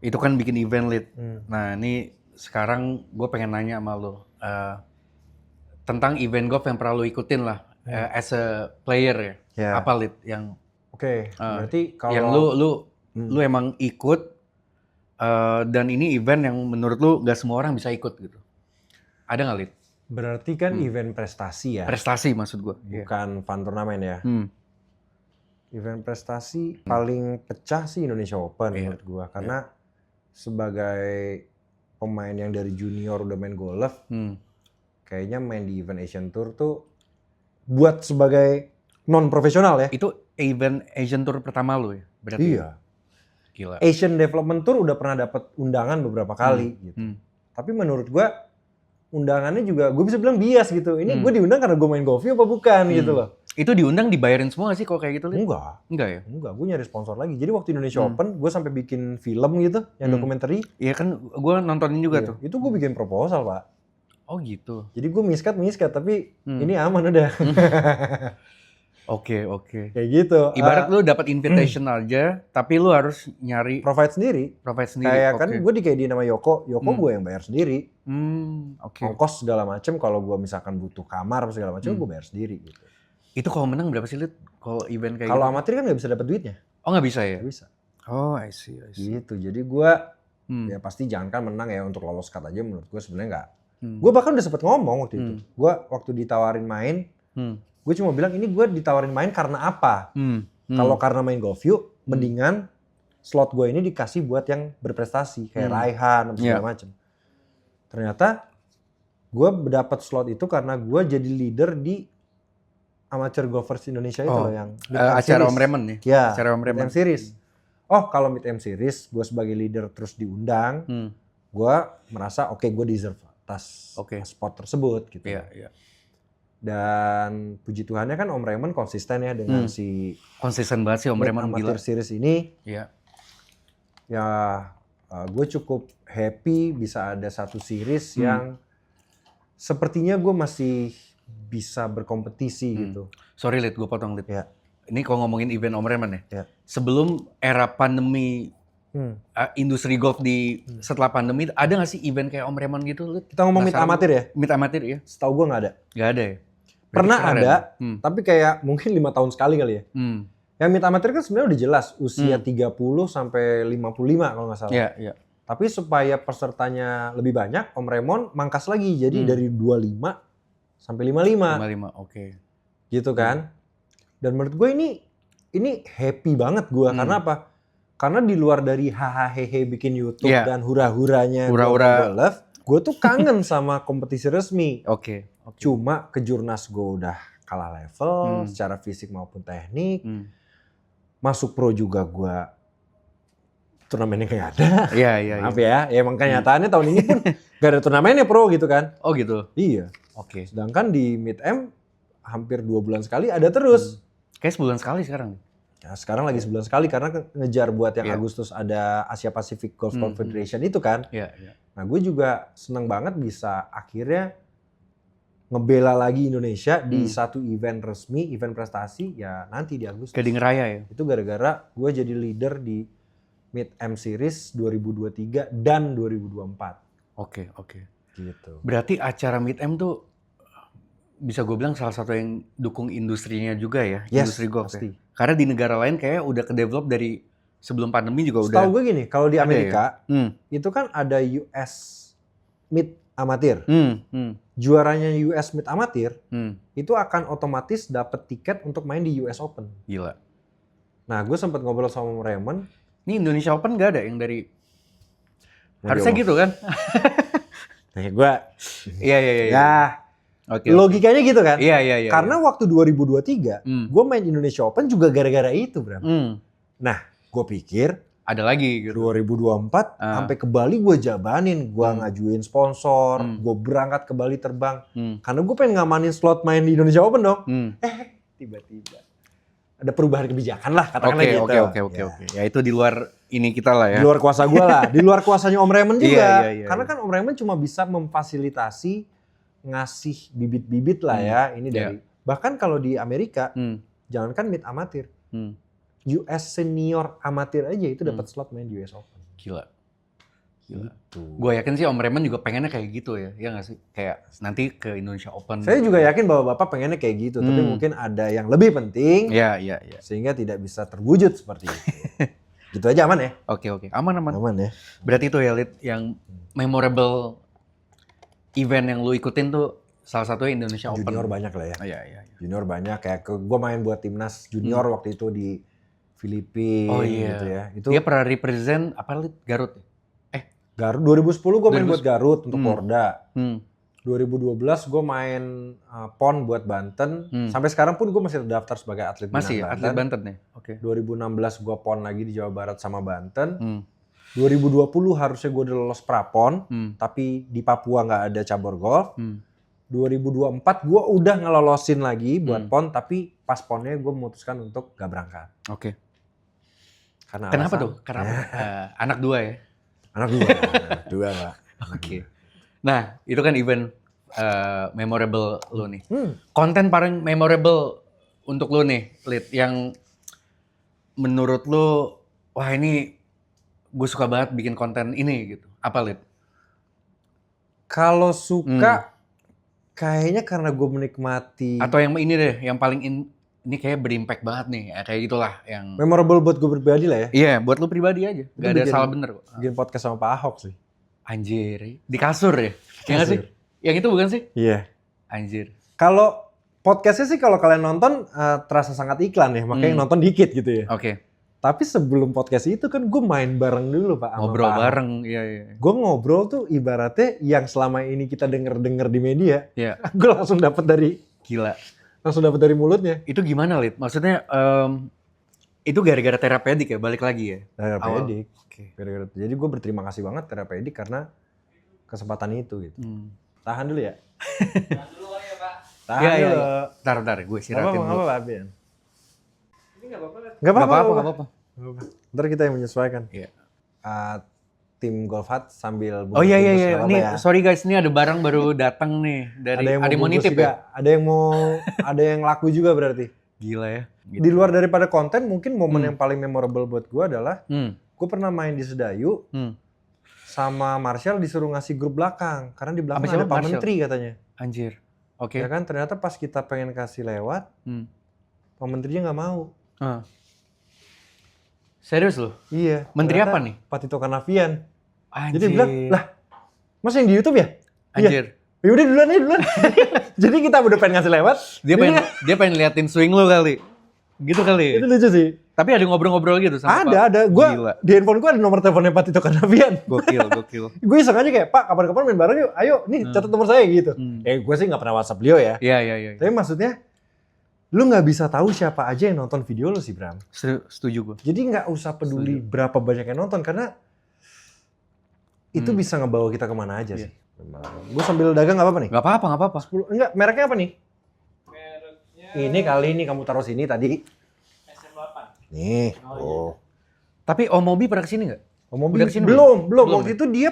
itu kan bikin event lead. Hmm. Nah, ini sekarang gue pengen nanya sama lo tentang event golf yang pernah lo ikutin lah as a player ya. Ya. Apa lead yang Oke, berarti kalau yang lu emang ikut dan ini event yang menurut lu gak semua orang bisa ikut gitu. Ada nggak lead? berarti kan event prestasi ya, Prestasi maksud gue. bukan fun turnamen ya. Hmm. Event prestasi paling pecah sih Indonesia Open menurut gua, karena sebagai pemain yang dari junior udah main golf, kayaknya main di event Asian Tour tuh buat sebagai non profesional ya. Itu event Asian Tour pertama lu ya? Berarti. Iya. Gila. Asian Development Tour udah pernah dapat undangan beberapa kali gitu. Tapi menurut gua undangannya juga gue bisa bilang bias gitu. Ini gue diundang karena gue main golf apa bukan gitu loh. Itu diundang dibayarin semua gak sih kalau kayak gitu? Lid? Enggak ya? Enggak, gue nyari sponsor lagi. Jadi waktu Indonesia Open, gue sampai bikin film gitu, yang dokumenter. Iya kan, gue nontonin juga tuh. Itu gue bikin proposal, Pak. Oh gitu. Jadi gue miskat, tapi ini aman udah. Oke. Kayak gitu. Ibarat lu dapat invitation aja, tapi lu harus nyari Provide sendiri. Kayak kan gue dikaidin sama Yoko gue yang bayar sendiri. Ongkos segala macem, kalau gue misalkan butuh kamar segala macem, gue bayar sendiri gitu. Itu kalau menang berapa sih, Lid? Kalau event kayak Kalau gitu? amatir kan nggak bisa dapat duitnya. Oh nggak bisa ya? Nggak bisa. Oh, I see. Gitu. Jadi gue ya pasti jangankan menang ya, untuk lolos cut aja menurut gue sebenarnya nggak. Gue bahkan udah sempet ngomong waktu itu. Gue waktu ditawarin main, gue cuma bilang ini gue ditawarin main karena apa? Kalau karena main golf yuk, mendingan slot gue ini dikasih buat yang berprestasi kayak Raihan atau segala macem. Ternyata gue dapat slot itu karena gue jadi leader di Amateur Golfers Indonesia itu loh, yang acara Om Raymond nih. Ya, acara Om Raymond. Mid-M Series. Oh, kalau Mid-M Series gue sebagai leader terus diundang, gue merasa oke, gue deserve atas spot tersebut gitu. Iya. Dan puji Tuhannya kan Om Raymond konsisten ya dengan si konsisten banget sih Om Raymond, Amateur Series ini. Iya. Ya, gue cukup happy bisa ada satu series yang sepertinya gue masih bisa berkompetisi gitu. Sorry Lid, gue potong Lid. Ya. Ini kalau ngomongin event Om Raymond ya. Ya. Sebelum era pandemi, industri golf setelah pandemi, ada nggak sih event kayak Om Raymond gitu Lid? Kita ngomong mid amatir ya? Mid amatir ya? Setahu gue nggak ada. Nggak ada ya? Pernah ada, tapi kayak mungkin 5 tahun sekali kali ya. Yang mid amatir kan sebenarnya udah jelas usia 30 sampai 55 kalau nggak salah. Iya. Tapi supaya pesertanya lebih banyak, Om Raymond mangkas lagi. Jadi dari 25 sampai 55. 55, oke. Gitu kan. Dan menurut gue ini happy banget gue. Karena apa? Karena di luar dari hahaha bikin YouTube dan hura-huranya golf, gue tuh kangen sama kompetisi resmi. Oke. Cuma ke Jurnas gue udah kalah level secara fisik maupun teknik. Masuk pro juga gue turnamennya kayak ada. Iya. Maaf ya. Ya emang kenyataannya tahun ini pun gak ada turnamennya pro gitu kan. Oh gitu? Iya. Oke. Sedangkan di Mid-M hampir 2 bulan sekali ada terus. Kayak sebulan sekali sekarang. Ya, sekarang lagi sebulan sekali karena ngejar buat yang Agustus ada Asia Pacific Golf Confederation itu kan. Iya. Nah gue juga seneng banget bisa akhirnya ngebela lagi Indonesia di satu event resmi, event prestasi ya nanti di Agustus. Gading Raya ya? Itu gara-gara gue jadi leader di Mid-M Series 2023 dan 2024. Oke. Gitu. Berarti acara Mid-M tuh bisa gue bilang salah satu yang dukung industrinya juga ya, industri golf pasti. Ya. Karena di negara lain kayaknya udah ke-develop dari sebelum pandemi juga udah. Setahu gue gini, kalau di Amerika itu kan ada US Mid Amatir. Juaranya US Mid Amatir itu akan otomatis dapat tiket untuk main di US Open. Gila. Nah, gue sempat ngobrol sama Raymond. Ini Indonesia Open gak ada yang dari harusnya gitu kan? Nah, gue Iya. Ya. Oke. Logikanya gitu kan? Iya. Karena waktu 2023 gue main Indonesia Open juga gara-gara itu, Bram. Nah, gue pikir ada lagi gitu. 2024 sampai ke Bali gue jabanin, gue ngajuin sponsor, gue berangkat ke Bali terbang. Karena gue pengen ngamanin slot main di Indonesia Open dong. Tiba-tiba ada perubahan kebijakan lah katakanlah gitu. Oke. Ya itu di luar ini kita lah ya. Di luar kuasa gue lah, di luar kuasanya Om Raymond juga. Iya. Karena kan Om Raymond cuma bisa memfasilitasi ngasih bibit-bibit lah ya ini dari. Bahkan kalau di Amerika, jangankan mid amatir. US senior amatir aja itu dapat slot main di US Open. Gila. Gitu. Gue yakin sih Om Raymond juga pengennya kayak gitu ya. Ya nggak sih? Kayak nanti ke Indonesia Open. Saya juga yakin bahwa Bapak pengennya kayak gitu, tapi mungkin ada yang lebih penting. Iya. Sehingga tidak bisa terwujud seperti itu. Gitu aja aman ya? Oke. Aman. Aman ya. Berarti itu ya Lid, yang memorable event yang lu ikutin tuh salah satunya Indonesia Open. Junior banyak lah ya. Iya. Junior banyak, kayak gue main buat timnas junior waktu itu di Filipina Oh iya. gitu ya. Itu Dia pernah represent apa Lid? Garut ya? Garut 2010 gue main buat Garut untuk Porda. 2012 gue main PON buat Banten. Sampai sekarang pun gue masih terdaftar sebagai atlet Masih binaan atlet Banten nih. Oke. 2016 gue PON lagi di Jawa Barat sama Banten. 2020 harusnya gue udah lolos prapon, tapi di Papua nggak ada cabur golf. 2024 gue udah ngelolosin lagi buat PON, tapi pas PONnya gue memutuskan untuk gak berangkat. Oke. Kenapa alasan, tuh? Karena anak 2 ya? Anak dua Pak. Oke. Nah, itu kan event memorable lu nih. Konten paling memorable untuk lu nih, Lid, yang menurut lu, wah ini gue suka banget bikin konten ini gitu. Apa, Lid? Kalau suka, kayaknya karena gue menikmati. Atau yang ini deh, yang paling ini kayak berimpact banget nih, ya, kayak gitulah yang. Memorable buat gue pribadi lah ya. Iya, buat lu pribadi aja. Gak ada salah bener kok. Bikin podcast sama Pak Ahok sih. Anjir, di kasur ya? Iya nggak sih? Yang itu bukan sih? Iya. Anjir. Kalau podcastnya sih kalau kalian nonton terasa sangat iklan ya, makanya nonton dikit gitu ya. Oke. Tapi sebelum podcast itu kan gue main bareng dulu Pak. Ngobrol sama Pak bareng, iya. Gue ngobrol tuh ibaratnya yang selama ini kita denger di media, Iya. gue langsung dapat dari mulutnya. Itu gimana, Lid? Maksudnya itu gara-gara terapedik ya, balik lagi ya? Terapedik. Oke. Gara-gara. Jadi gue berterima kasih banget terapedik karena kesempatan itu gitu. Tahan dulu ya. Tahan dulu ya Pak. Iya. Bentar, gue istirahatin dulu. Nggak apa-apa, Bian. Ini nggak apa-apa. Nggak apa-apa. Ntar kita yang menyesuaikan. Iya. Tim Golf Hut sambil Oh iya. bungkus, Nih, ya. sorry guys, ini ada barang baru datang nih dari Ada yang mau nitip juga. ya? Ada yang laku juga berarti. Gila ya. Gitu. Di luar daripada konten, mungkin momen yang paling memorable buat gue adalah gue pernah main di Sedayu sama Marshall disuruh ngasih grup belakang karena di belakang ada Pak Menteri katanya. Anjir. Oke. Ya kan ternyata pas kita pengen kasih lewat, Pak Menterinya nggak mau. Serius loh? Iya. Menteri apa nih? Pak Tito Karnavian. Anjir. Jadi dia bilang, lah, mas yang di YouTube ya? Anjir. Iya. Yaudah duluan. Jadi kita udah pengen ngasih lewat. Dia pengen liatin swing lu kali. Gitu kali. Itu lucu sih. Tapi ada ngobrol-ngobrol gitu sama Ada. Gua di handphone gua ada nomor teleponnya Pak Tito Karnavian. Gokil. Gue iseng aja kayak, Pak kapan-kapan main bareng yuk. Ayo, nih catat nomor saya gitu. Gue sih nggak pernah WhatsApp beliau ya. Iya. Tapi maksudnya, lu nggak bisa tahu siapa aja yang nonton video lu sih, Bram. Setuju gue. Jadi nggak usah peduli berapa banyak yang nonton karena itu bisa ngebawa kita kemana aja sih. Gue sambil dagang nggak apa-apa nih? Nggak apa-apa. 10, enggak, mereknya apa nih? Mereknya Ini kali ini kamu taruh sini tadi. SM8. Nih. Tapi Om Mobi pernah kesini nggak? Udah kesini belum. Waktu itu dia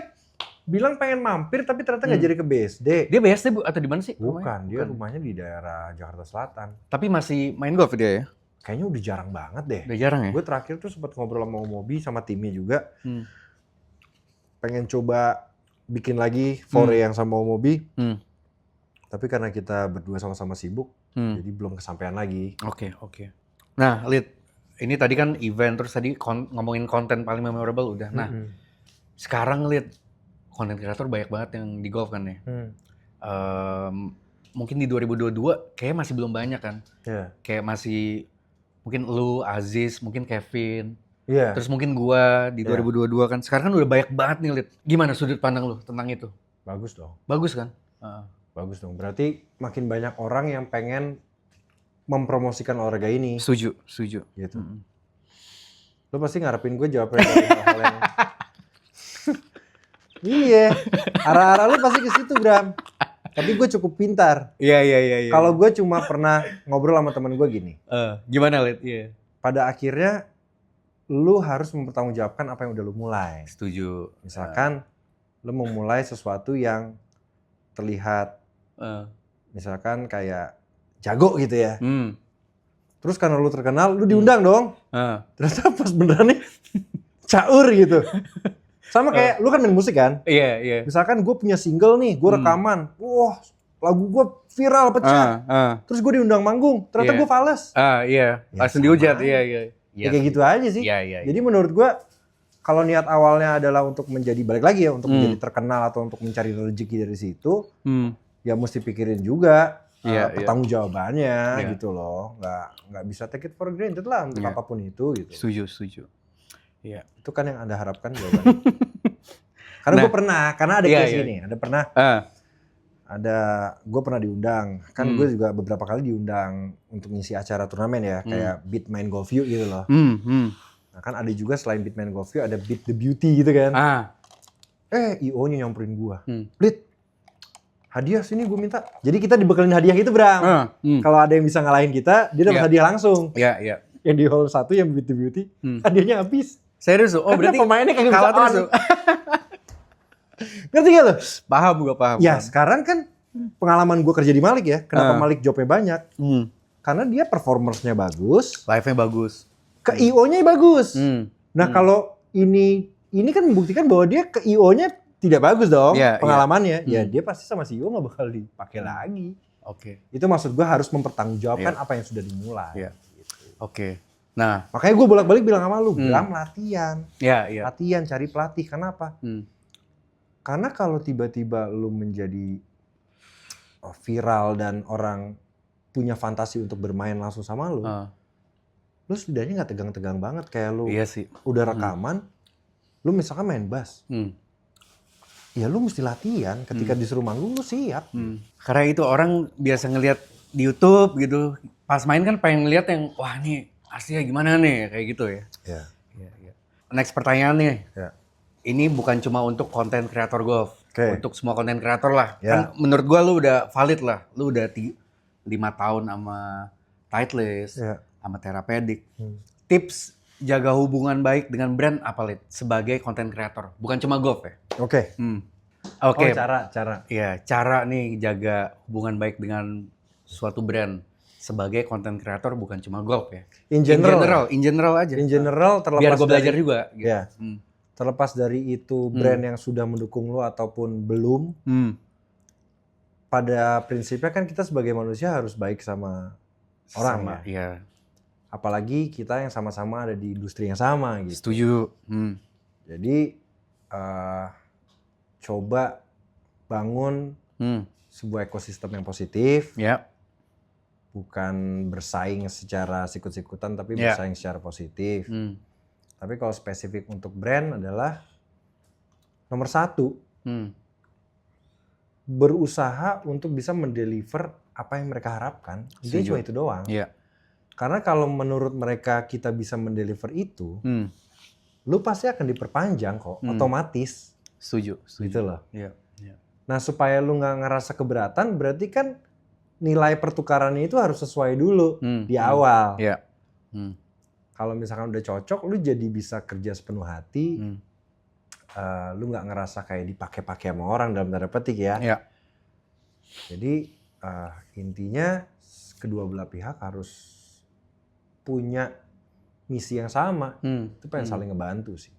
bilang pengen mampir tapi ternyata nggak jadi ke BSD. Dia BSD atau di mana sih? Bukan, dia rumahnya di daerah Jakarta Selatan. Tapi masih main golf dia ya? Kayaknya udah jarang banget deh. Udah jarang ya? Gue terakhir tuh sempat ngobrol sama Om Mobi sama timnya juga. Pengen coba bikin lagi foray yang sama Om Mobi. Tapi karena kita berdua sama-sama sibuk, jadi belum kesampaian lagi. Oke. Nah, Lid, ini tadi kan event, terus tadi ngomongin konten paling memorable udah. Nah, sekarang Lid, konten kreator banyak banget yang di golf kan ya. Mungkin di 2022 kayak masih belum banyak kan. Yeah. Kayak masih mungkin lu, Aziz, mungkin Kevin. Iya. Terus mungkin gua di 2022 kan. Sekarang kan udah banyak banget nih, Lid. Gimana sudut pandang lu tentang itu? Bagus dong. Bagus kan? Bagus dong. Berarti makin banyak orang yang pengen mempromosikan olahraga ini. Setuju. Gitu. Lo pasti ngarepin gue jawabnya dari hal yang... Iya. Arah-arah lo pasti ke situ, Bram. Tapi gue cukup pintar. Iya. Kalau gue cuma pernah ngobrol sama temen gue gini. Gimana, Lid? Iya. Pada akhirnya lu harus mempertanggungjawabkan apa yang udah lu mulai. Setuju. Misalkan lu memulai sesuatu yang terlihat misalkan kayak jago gitu ya. Terus karena lu terkenal, lu diundang dong. Ternyata pas beneran nih caur gitu. Sama kayak lu kan main musik kan? Iya, iya. Misalkan gue punya single nih, gue rekaman. Wah, lagu gue viral pecah. Terus gue diundang manggung, ternyata Iya. gue fales. Iya. Ya, Langsung sama dihujat. aja. Iya, iya. Ya kayak gitu aja sih. Iya, iya. Jadi menurut gue kalau niat awalnya adalah untuk menjadi balik lagi ya, untuk menjadi terkenal atau untuk mencari rezeki dari situ, ya mesti pikirin juga pertanggungjawabannya gitu loh. Nggak bisa take it for granted lah untuk apapun itu gitu. Setuju. Iya. Itu kan yang Anda harapkan jawabannya. Karena gue pernah, karena ada case gini, gue pernah diundang, kan gue juga beberapa kali diundang untuk ngisi acara turnamen ya, kayak Beat Main Golf You gitu loh. Nah kan ada juga selain Beat Main Golf You ada Beat the Beauty gitu kan. IO-nya nyamperin gue, Lid, hadiah sini gue minta. Jadi kita dibekelin hadiah gitu Bram. Kalau ada yang bisa ngalahin kita, dia dapat hadiah langsung. Iya. Yang di hall 1 yang Beat the Beauty, hadiahnya habis. Serius? Oh berarti pemainnya kagak kalah bisa terus on. tuh. Ngerti gak lo? Paham gue paham. Ya sekarang kan pengalaman gue kerja di Malik ya, kenapa Malik jobnya banyak? Karena dia performersnya bagus, Live-nya bagus. ke IO-nya bagus. Nah kalau ini kan membuktikan bahwa dia ke IO-nya tidak bagus dong pengalamannya. Ya dia pasti sama si IO gak bakal dipakai lagi. Oke. Itu maksud gue harus mempertanggungjawabkan apa yang sudah dimulai. Iya. Oke. Nah, makanya gue bolak-balik bilang sama lu, Bram latihan. Iya. Latihan, cari pelatih. Kenapa? Karena kalau tiba-tiba lu menjadi viral dan orang punya fantasi untuk bermain langsung sama lu, lu setidaknya nggak tegang-tegang banget kayak lu. Iya sih. Udah rekaman, lu misalkan main bass, ya lu mesti latihan. Ketika disuruh manggung lu siap. Karena itu orang biasa ngelihat di YouTube gitu, pas main kan pengen ngeliat yang wah nih aslinya gimana nih kayak gitu ya. Iya. Next pertanyaan nih. Ini bukan cuma untuk konten kreator golf, untuk semua konten kreator lah. Kan menurut gua lu udah valid lah. Lu udah 5 tahun sama Titleist, sama Therapeutic. Tips jaga hubungan baik dengan brand apa, Lid? Sebagai konten kreator, bukan cuma golf ya? Oke. Cara. Iya, cara nih jaga hubungan baik dengan suatu brand sebagai konten kreator bukan cuma golf ya. In general aja. In general terlepas biar gue belajar juga. Gitu. Ya. Terlepas dari itu brand yang sudah mendukung lo ataupun belum. Pada prinsipnya kan kita sebagai manusia harus baik sama orang lah. Iya. Apalagi kita yang sama-sama ada di industri yang sama gitu. Setuju. Jadi coba bangun sebuah ekosistem yang positif. Bukan bersaing secara sikut-sikutan tapi bersaing secara positif. Tapi kalau spesifik untuk brand adalah nomor 1 berusaha untuk bisa mendeliver apa yang mereka harapkan. Jadi cuma itu doang. Karena kalau menurut mereka kita bisa mendeliver itu, lu pasti akan diperpanjang kok, otomatis. Setuju. Gitu loh. Nah supaya lu nggak ngerasa keberatan, berarti kan nilai pertukarannya itu harus sesuai dulu di awal. Kalau misalkan udah cocok, lu jadi bisa kerja sepenuh hati. Lu nggak ngerasa kayak dipakai-pakai sama orang dalam tanda petik ya. Jadi intinya kedua belah pihak harus punya misi yang sama. Itu pengen saling ngebantu sih.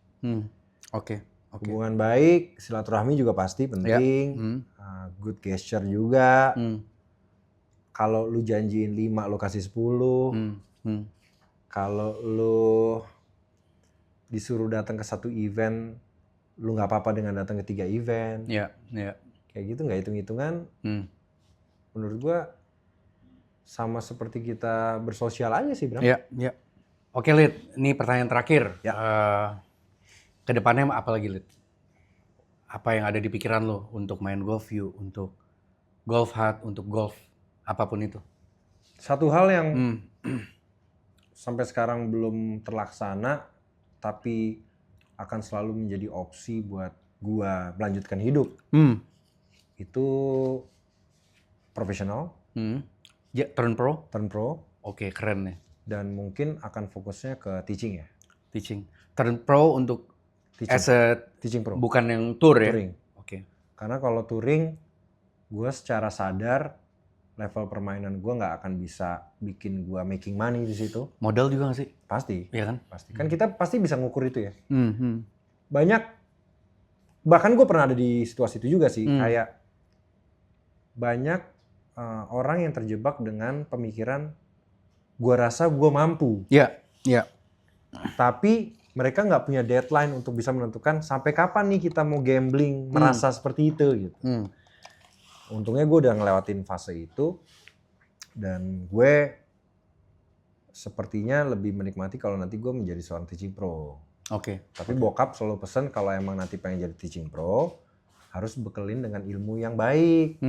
Oke. Hubungan baik, silaturahmi juga pasti penting. Good gesture juga. Kalau lu janjiin 5, lu kasih 10. Kalau lu disuruh datang ke 1 event, lu nggak apa-apa dengan datang ke 3 event. Kayak gitu nggak hitung-hitungan. Menurut gua sama seperti kita bersosial aja sih, Bram. Oke, Lid. Ini pertanyaan terakhir. Kedepannya apa lagi, Lid? Apa yang ada di pikiran lo untuk main Golf You, untuk Golf Hut, untuk golf, apapun itu? Satu hal yang sampai sekarang belum terlaksana, tapi akan selalu menjadi opsi buat gua melanjutkan hidup. Itu profesional. Turn pro? Turn pro. Oke, keren nih. Dan mungkin akan fokusnya ke teaching ya. Teaching. Turn pro untuk teaching. As a teaching pro. Bukan yang tour ya? Touring. Oke. Karena kalau touring, gue secara sadar level permainan gue nggak akan bisa bikin gue making money di situ. Modal juga nggak sih? Pasti, Iya kan? pasti. Kan kita pasti bisa ngukur itu ya. Hmm. Banyak, bahkan gue pernah ada di situasi itu juga sih. Kayak banyak orang yang terjebak dengan pemikiran gue rasa gue mampu. Iya, iya. Tapi mereka nggak punya deadline untuk bisa menentukan sampai kapan nih kita mau gambling merasa seperti itu gitu. Untungnya gue udah ngelewatin fase itu dan gue sepertinya lebih menikmati kalau nanti gue menjadi seorang teaching pro. Oke. Tapi bokap selalu pesen kalau emang nanti pengen jadi teaching pro harus bekelin dengan ilmu yang baik.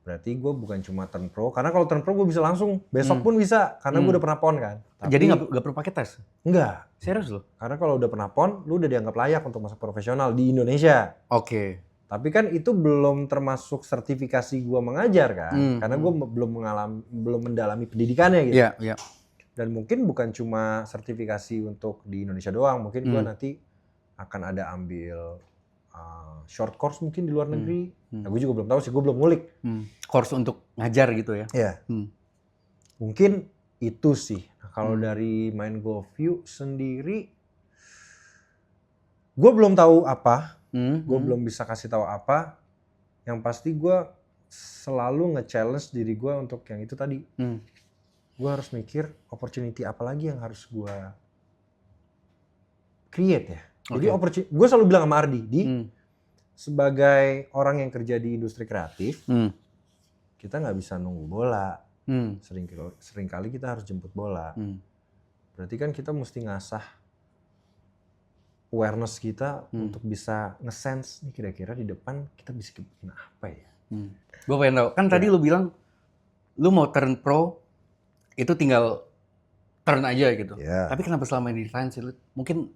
Berarti gue bukan cuma turn pro, karena kalau turn pro gue bisa langsung, besok pun bisa, karena gue udah pernah pon kan. Tapi, Jadi nggak perlu pakai tes? enggak. Serius loh? Karena kalau udah pernah pon, lu udah dianggap layak untuk masuk profesional di Indonesia. Oke. Tapi kan itu belum termasuk sertifikasi gue mengajar kan, karena gue belum mendalami pendidikannya gitu. Iya, iya. Dan mungkin bukan cuma sertifikasi untuk di Indonesia doang, mungkin gue nanti akan ada ambil short course mungkin di luar negeri. Nah, gue juga belum tahu sih, gue belum ngulik. Course untuk ngajar gitu ya? Iya. Mungkin itu sih. Nah, kalau dari Mind Golf View sendiri, gue belum tahu apa. Gue belum bisa kasih tahu apa. Yang pasti gue selalu nge-challenge diri gue untuk yang itu tadi. Gue harus mikir opportunity apa lagi yang harus gue create ya. Jadi gue selalu bilang sama Ardi, sebagai orang yang kerja di industri kreatif, kita nggak bisa nunggu bola. Sering kali kita harus jemput bola. Berarti kan kita mesti ngasah awareness kita untuk bisa nge-sense nih kira-kira di depan kita bisa bikin apa ya. Gue pengen tahu, kan tadi lu bilang lu mau turn pro itu tinggal turn aja gitu. Yeah. Tapi kenapa selama ini di Rans sih? Mungkin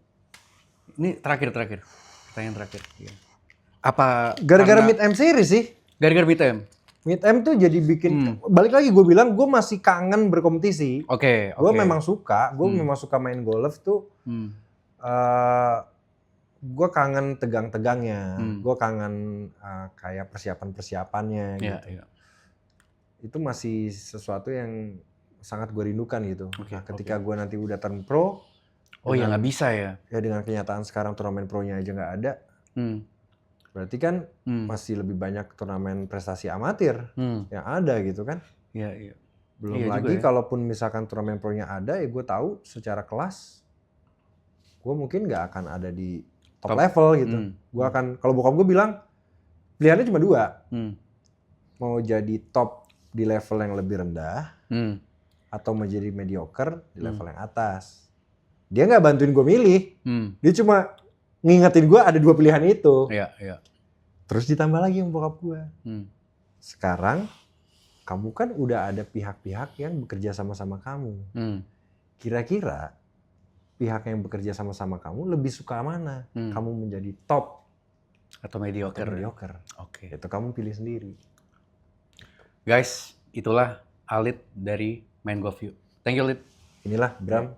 ini terakhir, pertanyaan terakhir. Apa Gara-gara karena- Mid M series sih. Gara-gara Mid M? Mid M tuh jadi bikin, balik lagi gue bilang gue masih kangen berkompetisi. Oke. Gue memang suka, memang suka main golf tuh. Gue kangen tegang-tegangnya, gue kangen kayak persiapan-persiapannya gitu. Iya. Itu masih sesuatu yang sangat gue rindukan gitu. Oke, Nah, ketika gue nanti udah turn pro, Oh ya nggak bisa ya? ya dengan kenyataan sekarang turnamen pro-nya aja nggak ada, berarti kan masih lebih banyak turnamen prestasi amatir yang ada gitu kan. Iya. Belum Iya lagi juga ya. kalaupun misalkan turnamen pro-nya ada, ya gue tahu secara kelas gue mungkin nggak akan ada di top level gitu. Gue akan, kalau bokap gue bilang pilihannya cuma dua, mau jadi top di level yang lebih rendah atau menjadi mediocre di level yang atas. Dia nggak bantuin gue milih, dia cuma ngingetin gue ada dua pilihan itu. Iya. Terus ditambah lagi yang bokap gue. Sekarang kamu kan udah ada pihak-pihak yang bekerja sama-sama kamu. Kira-kira pihak yang bekerja sama-sama kamu lebih suka mana? Kamu menjadi top Atau mediocre. atau mediocre? Oke. Itu kamu pilih sendiri. Guys, itulah Alit dari Mind Golf View. Thank you, Alit. Inilah Bram.